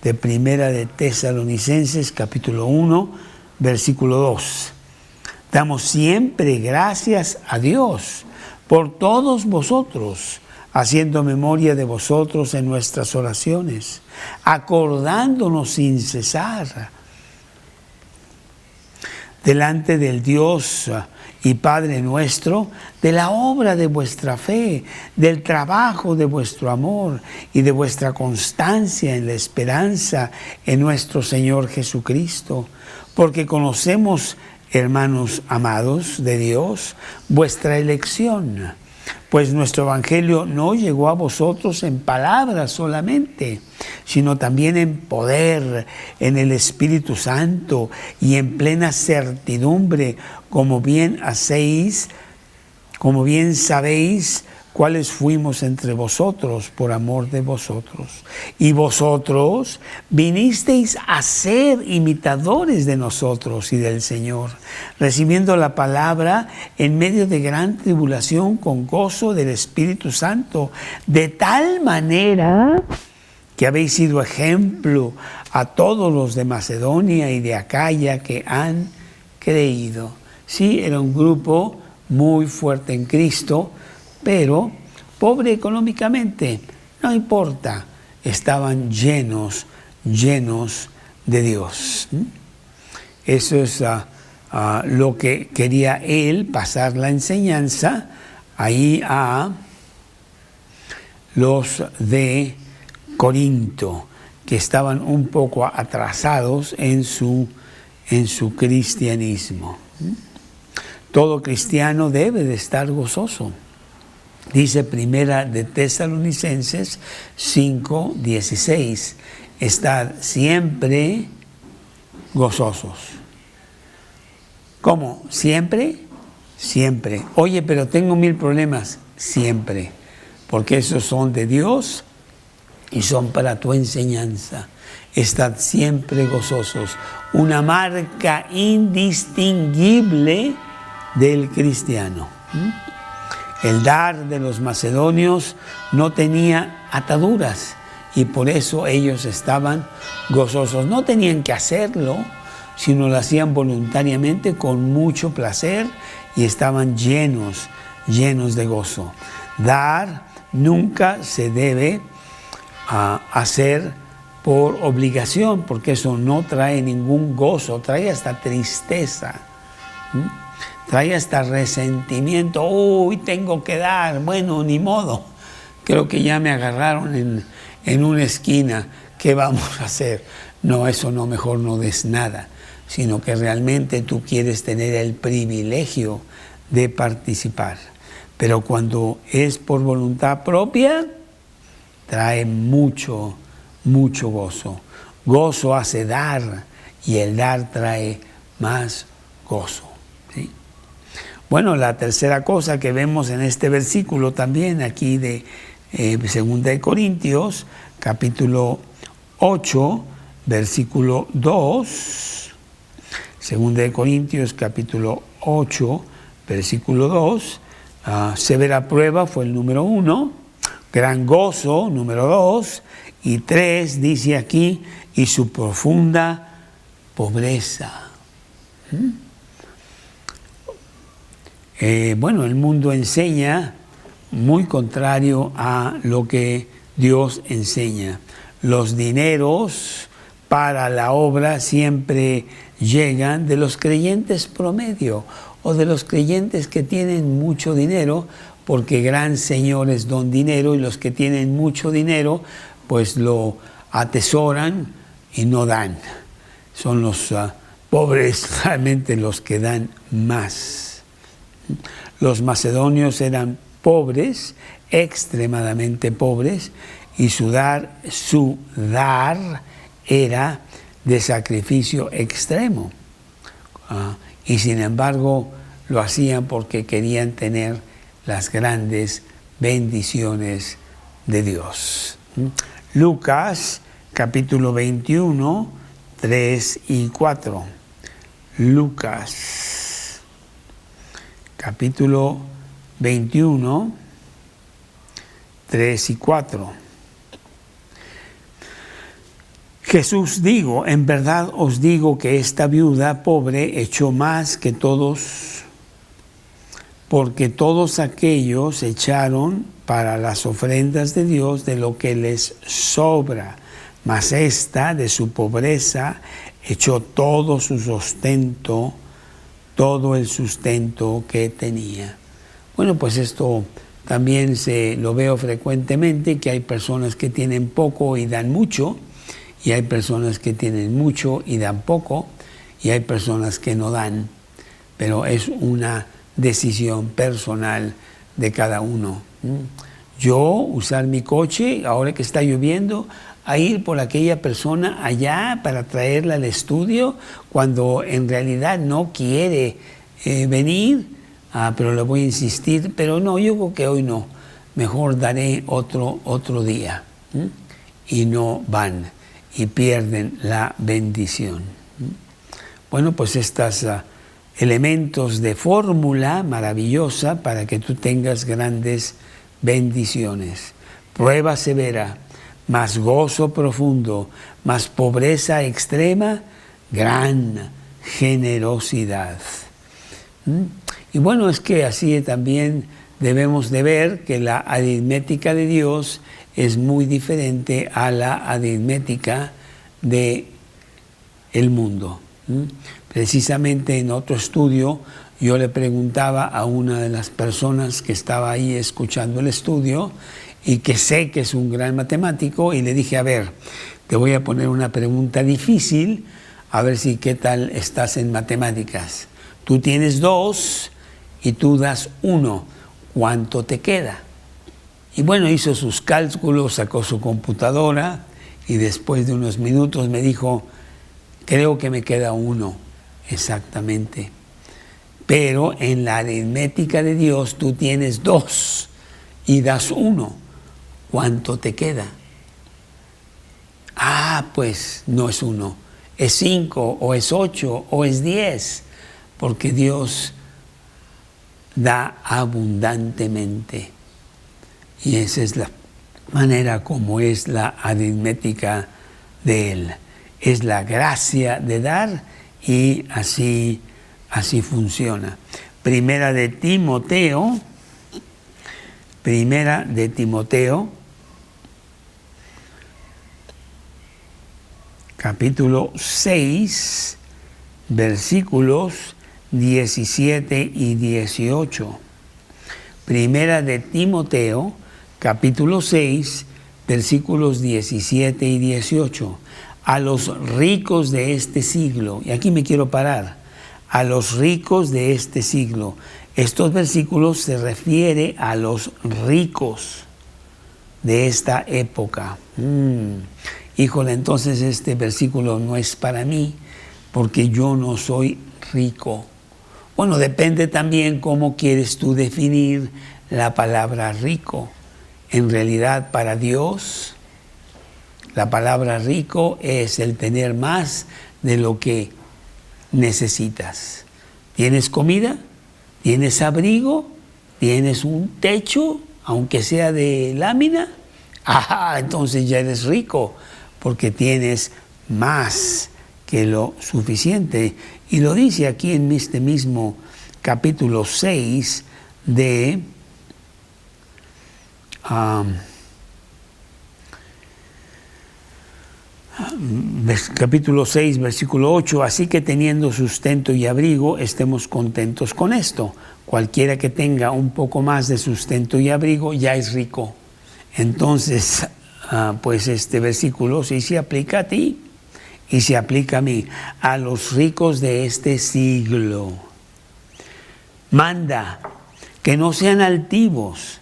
de Primera de Tesalonicenses, capítulo 1, versículo 2. Damos siempre gracias a Dios por todos vosotros, haciendo memoria de vosotros en nuestras oraciones, acordándonos sin cesar delante del Dios y Padre nuestro, de la obra de vuestra fe, del trabajo de vuestro amor y de vuestra constancia en la esperanza en nuestro Señor Jesucristo, porque conocemos, hermanos amados de Dios, vuestra elección, pues nuestro evangelio no llegó a vosotros en palabras solamente, sino también en poder, en el Espíritu Santo y en plena certidumbre, como bien sabéis cuáles fuimos entre vosotros por amor de vosotros. Y vosotros vinisteis a ser imitadores de nosotros y del Señor, recibiendo la palabra en medio de gran tribulación con gozo del Espíritu Santo, de tal manera que habéis sido ejemplo a todos los de Macedonia y de Acaya que han creído. Sí, era un grupo muy fuerte en Cristo, pero pobre económicamente, no importa, estaban llenos de Dios. Eso es lo que quería él, pasar la enseñanza ahí a los de Corinto, que estaban un poco atrasados en su cristianismo. Todo cristiano debe de estar gozoso. Dice Primera de Tesalonicenses 5:16, estad siempre gozosos. ¿Cómo? ¿Siempre? Siempre. Oye, pero tengo 1000 problemas. Siempre. Porque esos son de Dios y son para tu enseñanza. Estad siempre gozosos. Una marca indistinguible del cristiano. El dar de los macedonios no tenía ataduras y por eso ellos estaban gozosos. No tenían que hacerlo, sino lo hacían voluntariamente con mucho placer y estaban llenos de gozo. Dar nunca se debe hacer por obligación, porque eso no trae ningún gozo, trae hasta tristeza. Trae hasta resentimiento. Uy, tengo que dar. Bueno, ni modo. Creo que ya me agarraron en una esquina. ¿Qué vamos a hacer? No, eso no, mejor no des nada. Sino que realmente tú quieres tener el privilegio de participar. Pero cuando es por voluntad propia, trae mucho gozo. Gozo hace dar y el dar trae más gozo. ¿Sí? Bueno, la tercera cosa que vemos en este versículo también aquí de 2 de Corintios, capítulo 8, versículo 2. 2 de Corintios, capítulo 8, versículo 2. Severa prueba fue el número 1. Gran gozo, número 2. Y 3, dice aquí, y su profunda pobreza. Bueno, el mundo enseña muy contrario a lo que Dios enseña. Los dineros para la obra siempre llegan de los creyentes promedio o de los creyentes que tienen mucho dinero, porque gran Señor es don dinero, y los que tienen mucho dinero pues lo atesoran y no dan. Son los pobres realmente los que dan más. Los macedonios eran pobres, extremadamente pobres, y su dar era de sacrificio extremo. Y sin embargo lo hacían porque querían tener las grandes bendiciones de Dios. Lucas capítulo 21, 3 y 4. Lucas capítulo 21, 3 y 4. Jesús dijo: en verdad os digo que esta viuda pobre echó más que todos, porque todos aquellos echaron para las ofrendas de Dios de lo que les sobra, mas esta de su pobreza echó todo su sustento, todo el sustento que tenía. Bueno, pues esto también lo veo frecuentemente, que hay personas que tienen poco y dan mucho, y hay personas que tienen mucho y dan poco, y hay personas que no dan, pero es una decisión personal de cada uno. Yo usar mi coche, ahora que está lloviendo, a ir por aquella persona allá para traerla al estudio, cuando en realidad no quiere venir, pero le voy a insistir, pero no, yo creo que hoy no, mejor daré otro día. Y no van y pierden la bendición. Bueno, pues estos elementos de fórmula maravillosa para que tú tengas grandes bendiciones. Prueba severa, más gozo profundo, más pobreza extrema, gran generosidad. Y bueno, es que así también debemos de ver que la aritmética de Dios es muy diferente a la aritmética del mundo. Precisamente en otro estudio yo le preguntaba a una de las personas que estaba ahí escuchando el estudio y que sé que es un gran matemático, y le dije: a ver, te voy a poner una pregunta difícil, a ver si qué tal estás en matemáticas. Tú tienes 2 y tú das 1, ¿cuánto te queda? Y bueno, hizo sus cálculos, sacó su computadora y después de unos minutos me dijo: creo que me queda 1, exactamente. Pero en la aritmética de Dios tú tienes 2 y das 1, ¿cuánto te queda? Pues no es 1, es 5 o es 8 o es 10, porque Dios da abundantemente. Y esa es la manera como es la aritmética de Él. Es la gracia de dar, y así funciona. Primera de Timoteo, capítulo 6, versículos 17 y 18. Primera de Timoteo, capítulo 6, versículos 17 y 18. A los ricos de este siglo, y aquí me quiero parar, a los ricos de este siglo. Estos versículos se refieren a los ricos de esta época. Híjole, entonces este versículo no es para mí, porque yo no soy rico. Bueno, depende también cómo quieres tú definir la palabra rico. En realidad, para Dios, la palabra rico es el tener más de lo que necesitas. ¿Tienes comida? ¿Tienes abrigo? ¿Tienes un techo, aunque sea de lámina? Entonces ya eres rico, porque tienes más que lo suficiente. Y lo dice aquí en este mismo capítulo 6 de capítulo 6, versículo 8, así que teniendo sustento y abrigo, estemos contentos con esto. Cualquiera que tenga un poco más de sustento y abrigo ya es rico. Entonces, pues este versículo sí se aplica a ti y se aplica a mí, a los ricos de este siglo. Manda que no sean altivos,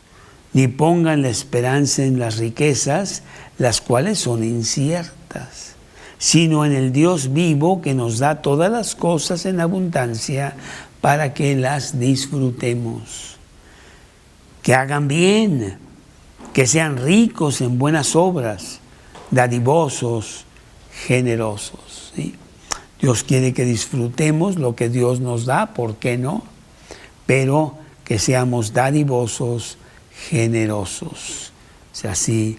ni pongan la esperanza en las riquezas, las cuales son inciertas, sino en el Dios vivo que nos da todas las cosas en abundancia para que las disfrutemos. Que hagan bien, que sean ricos en buenas obras, dadivosos, generosos. ¿Sí? Dios quiere que disfrutemos lo que Dios nos da, ¿por qué no? Pero que seamos dadivosos, generosos. O sea, así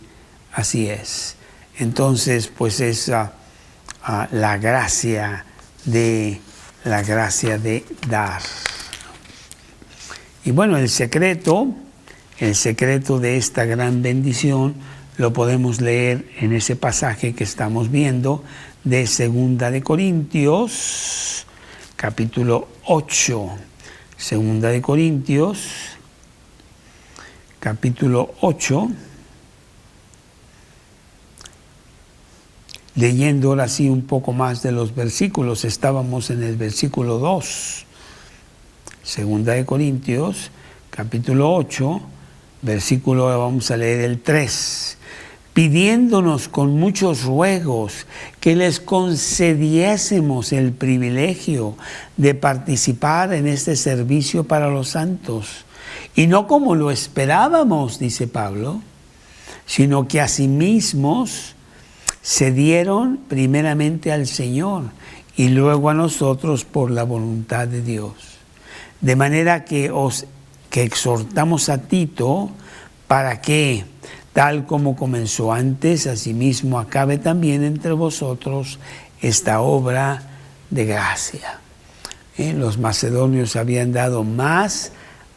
es. Entonces, pues es la gracia de dar. Y bueno, el secreto de esta gran bendición lo podemos leer en ese pasaje que estamos viendo de 2 de Corintios, capítulo 8. 2 de Corintios, capítulo 8, leyendo ahora sí un poco más de los versículos. Estábamos en el versículo 2, 2 de Corintios, capítulo 8, versículo, vamos a leer el 3. Pidiéndonos con muchos ruegos que les concediésemos el privilegio de participar en este servicio para los santos. Y no como lo esperábamos, dice Pablo, sino que asimismo se dieron primeramente al Señor y luego a nosotros por la voluntad de Dios. De manera que exhortamos a Tito para que, tal como comenzó antes, asimismo acabe también entre vosotros esta obra de gracia. Los macedonios habían dado más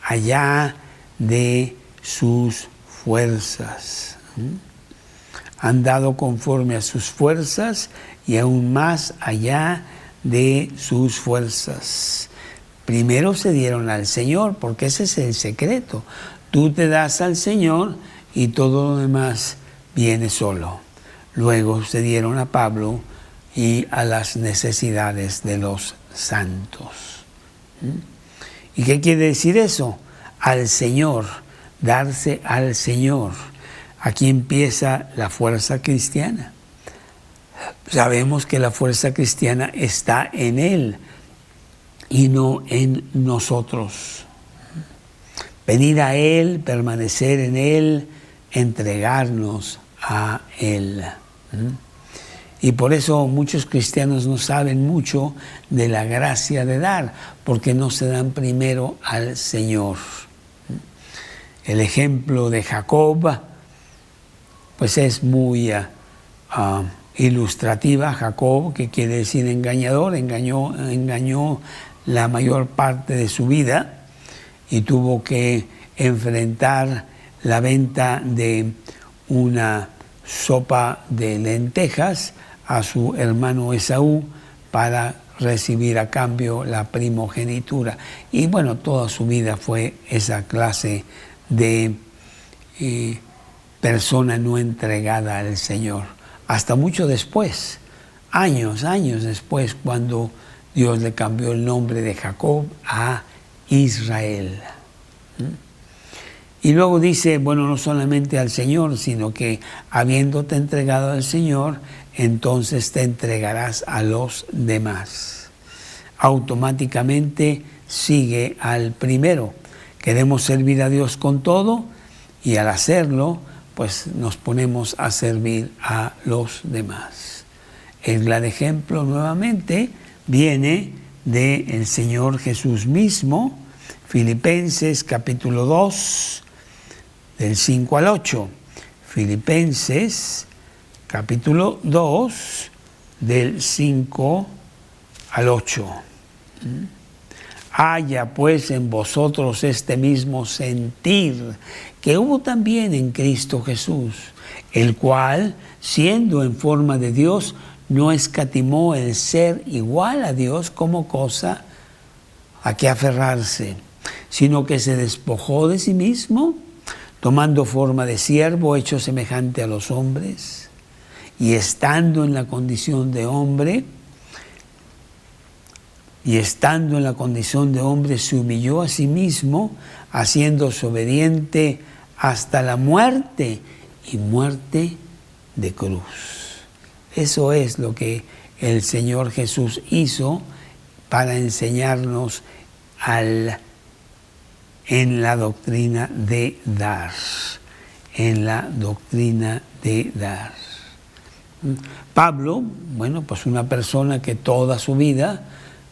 allá de sus fuerzas. Han dado conforme a sus fuerzas y aún más allá de sus fuerzas. Primero se dieron al Señor, porque ese es el secreto. Tú te das al Señor y todo lo demás viene solo. Luego se dieron a Pablo y a las necesidades de los santos. ¿Y qué quiere decir eso? Al Señor, darse al Señor. Aquí empieza la fuerza cristiana. Sabemos que la fuerza cristiana está en Él y no en nosotros. Venir a Él, permanecer en Él, entregarnos a Él. Y por eso muchos cristianos no saben mucho de la gracia de dar, porque no se dan primero al Señor. El ejemplo de Jacob, pues es muy ilustrativa. Jacob, que quiere decir engañador, engañó la mayor parte de su vida y tuvo que enfrentar la venta de una sopa de lentejas a su hermano Esaú para recibir a cambio la primogenitura. Y bueno, toda su vida fue esa clase de persona no entregada al Señor. Hasta mucho después, años después, cuando Dios le cambió el nombre de Jacob a Israel. Y luego dice, bueno, no solamente al Señor, sino que habiéndote entregado al Señor, entonces te entregarás a los demás. Automáticamente sigue al primero. Queremos servir a Dios con todo y al hacerlo, pues nos ponemos a servir a los demás. El gran ejemplo nuevamente viene del Señor Jesús mismo, Filipenses capítulo 2, del 5 al 8. Filipenses capítulo 2, del 5 al 8. Haya pues en vosotros este mismo sentir que hubo también en Cristo Jesús, el cual, siendo en forma de Dios, no escatimó el ser igual a Dios como cosa a que aferrarse, sino que se despojó de sí mismo, tomando forma de siervo, hecho semejante a los hombres, y estando en la condición de hombre, se humilló a sí mismo, haciéndose obediente hasta la muerte, y muerte de cruz. Eso es lo que el Señor Jesús hizo para enseñarnos en la doctrina de dar. En la doctrina de dar. Pablo, bueno, pues una persona que toda su vida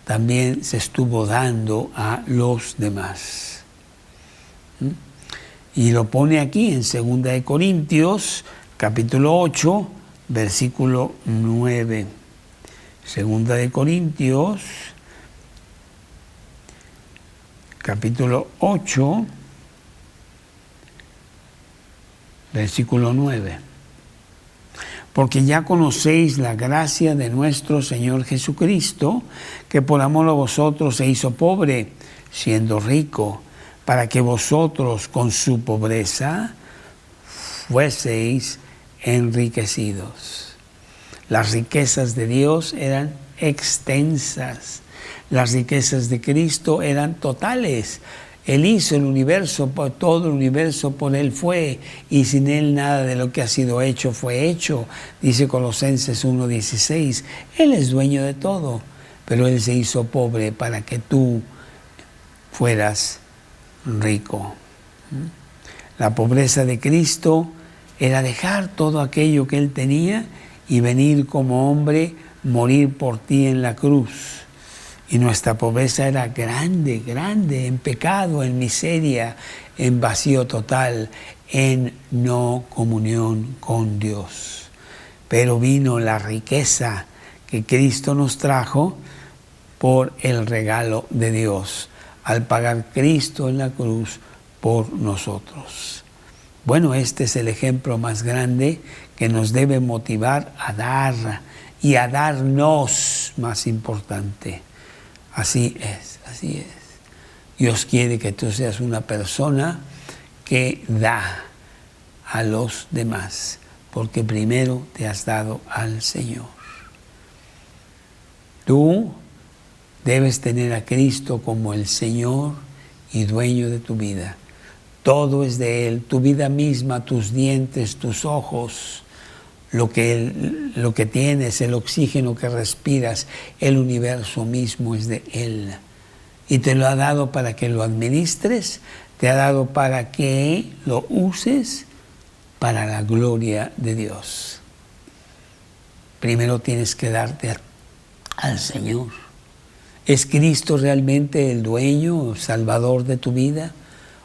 también se estuvo dando a los demás. Y lo pone aquí en 2 Corintios, capítulo 8, versículo 9. 2 Corintios, capítulo 8, versículo 9. Porque ya conocéis la gracia de nuestro Señor Jesucristo, que por amor a vosotros se hizo pobre, siendo rico, para que vosotros con su pobreza fueseis enriquecidos. Las riquezas de Dios eran extensas, las riquezas de Cristo eran totales. Él hizo el universo, todo el universo por Él fue, y sin Él nada de lo que ha sido hecho fue hecho. Dice Colosenses 1:16, Él es dueño de todo, pero Él se hizo pobre para que tú fueras rico. La pobreza de Cristo era dejar todo aquello que Él tenía y venir como hombre, morir por ti en la cruz. Y nuestra pobreza era grande, grande, en pecado, en miseria, en vacío total, en no comunión con Dios. Pero vino la riqueza que Cristo nos trajo por el regalo de Dios, al pagar Cristo en la cruz por nosotros. Bueno, este es el ejemplo más grande que nos debe motivar a dar y a darnos, más importante. Así es, así es. Dios quiere que tú seas una persona que da a los demás, porque primero te has dado al Señor. Tú debes tener a Cristo como el Señor y dueño de tu vida. Todo es de Él, tu vida misma, tus dientes, tus ojos, lo que tienes, el oxígeno que respiras, el universo mismo es de Él. Y te lo ha dado para que lo administres, te ha dado para que lo uses para la gloria de Dios. Primero tienes que darte al Señor. ¿Es Cristo realmente el dueño, el salvador de tu vida?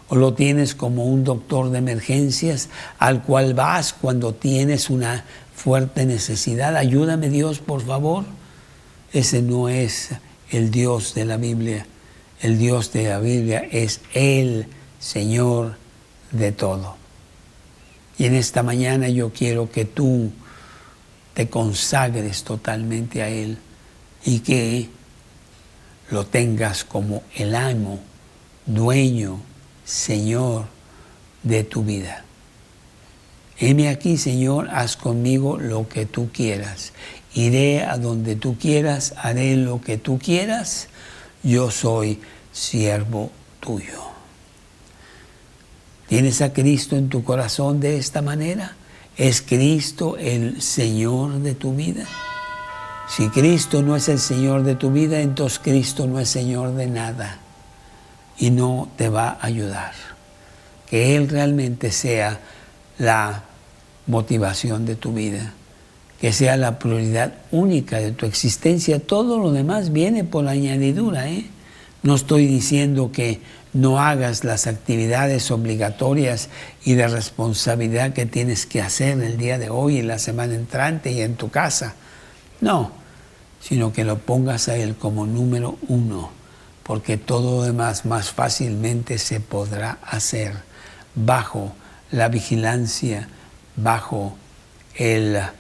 ¿O lo tienes como un doctor de emergencias al cual vas cuando tienes una fuerte necesidad? Ayúdame, Dios, por favor. Ese no es el Dios de la Biblia. El Dios de la Biblia es el Señor de todo. Y en esta mañana yo quiero que tú te consagres totalmente a Él y que lo tengas como el amo, dueño, Señor de tu vida. Heme aquí, Señor, haz conmigo lo que tú quieras. Iré a donde tú quieras, haré lo que tú quieras. Yo soy siervo tuyo. ¿Tienes a Cristo en tu corazón de esta manera? ¿Es Cristo el Señor de tu vida? Si Cristo no es el Señor de tu vida, entonces Cristo no es Señor de nada y no te va a ayudar. Que Él realmente sea la motivación de tu vida, que sea la prioridad única de tu existencia. Todo lo demás viene por añadidura, ¿eh? No estoy diciendo que no hagas las actividades obligatorias y de responsabilidad que tienes que hacer el día de hoy, en la semana entrante y en tu casa. No, sino que lo pongas a Él como número uno. porque todo lo demás más fácilmente se podrá hacer bajo la vigilancia, bajo la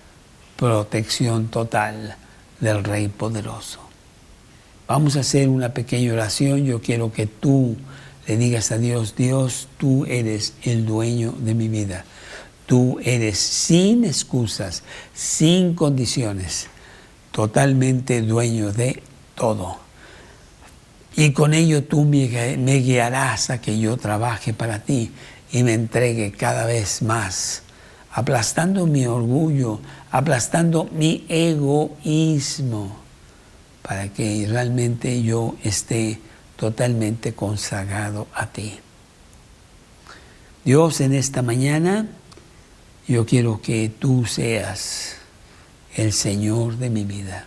protección total del Rey poderoso. Vamos a hacer una pequeña oración. Yo quiero que tú le digas a Dios: Dios, tú eres el dueño de mi vida. Tú eres sin excusas, sin condiciones, totalmente dueño de todo. Y con ello tú me guiarás a que yo trabaje para ti y me entregue cada vez más, aplastando mi orgullo, aplastando mi egoísmo, para que realmente yo esté totalmente consagrado a ti. Dios, en esta mañana yo quiero que tú seas el Señor de mi vida.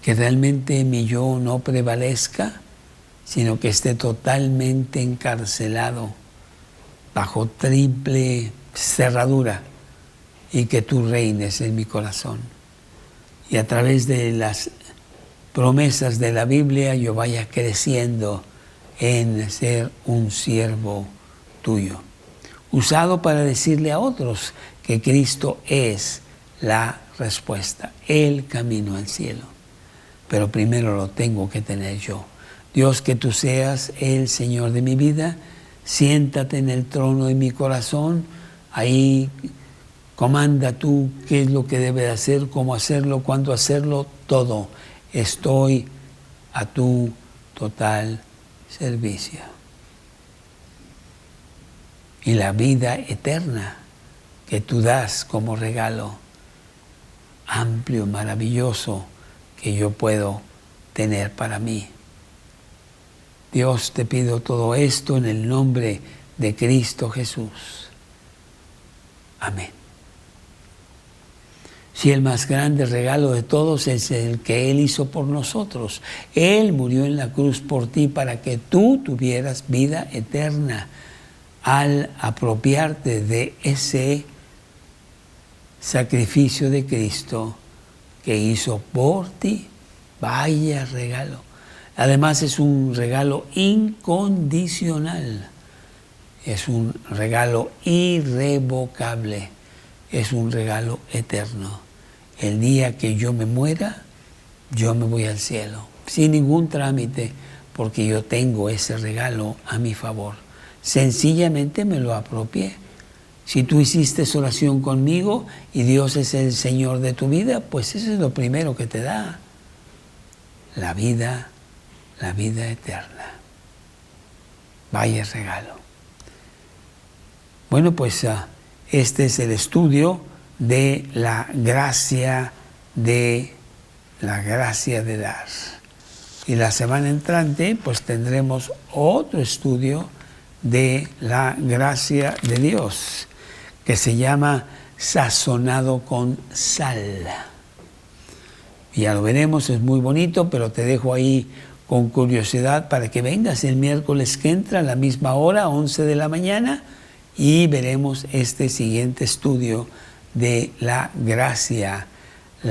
Que realmente mi yo no prevalezca, sino que esté totalmente encarcelado bajo triple cerradura y que tú reines en mi corazón. Y a través de las promesas de la Biblia yo vaya creciendo en ser un siervo tuyo, usado para decirle a otros que Cristo es la respuesta, el camino al cielo. Pero primero lo tengo que tener yo. Dios, que tú seas el Señor de mi vida, siéntate en el trono de mi corazón, ahí comanda tú qué es lo que debe de hacer, cómo hacerlo, cuándo hacerlo, todo. Estoy a tu total servicio. Y la vida eterna que tú das como regalo, amplio, maravilloso, que yo puedo tener para mí. Dios, te pido todo esto en el nombre de Cristo Jesús. Amén. Si el más grande regalo de todos es el que Él hizo por nosotros. Él murió en la cruz por ti para que tú tuvieras vida eterna. Al apropiarte de ese sacrificio de Cristo que hizo por ti, vaya regalo. Además es un regalo incondicional, es un regalo irrevocable, es un regalo eterno. El día que yo me muera, yo me voy al cielo, sin ningún trámite, porque yo tengo ese regalo a mi favor. Sencillamente me lo apropié. Si tú hiciste esa oración conmigo y Dios es el Señor de tu vida, pues eso es lo primero que te da. La vida eterna. Vaya regalo. Bueno, pues este es el estudio de la gracia de dar. Y la semana entrante pues tendremos otro estudio de la gracia de Dios, que se llama sazonado con sal. Ya lo veremos, es muy bonito, pero te dejo ahí con curiosidad para que vengas el miércoles que entra a la misma hora, 11 de la mañana, y veremos este siguiente estudio de la gracia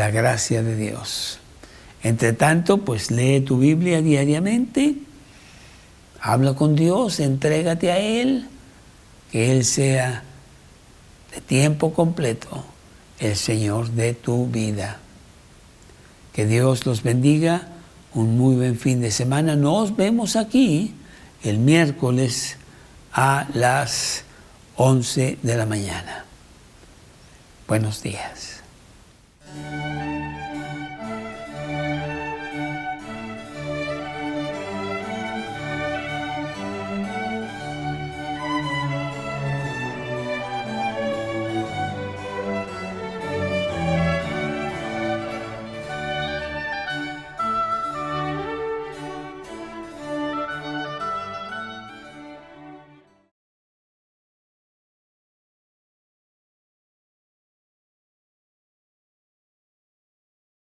de Dios. Entre tanto, pues lee tu Biblia diariamente, habla con Dios, entrégate a Él, que Él sea de tiempo completo el Señor de tu vida. Que Dios los bendiga, un muy buen fin de semana. Nos vemos aquí el miércoles a las 11 de la mañana. Buenos días.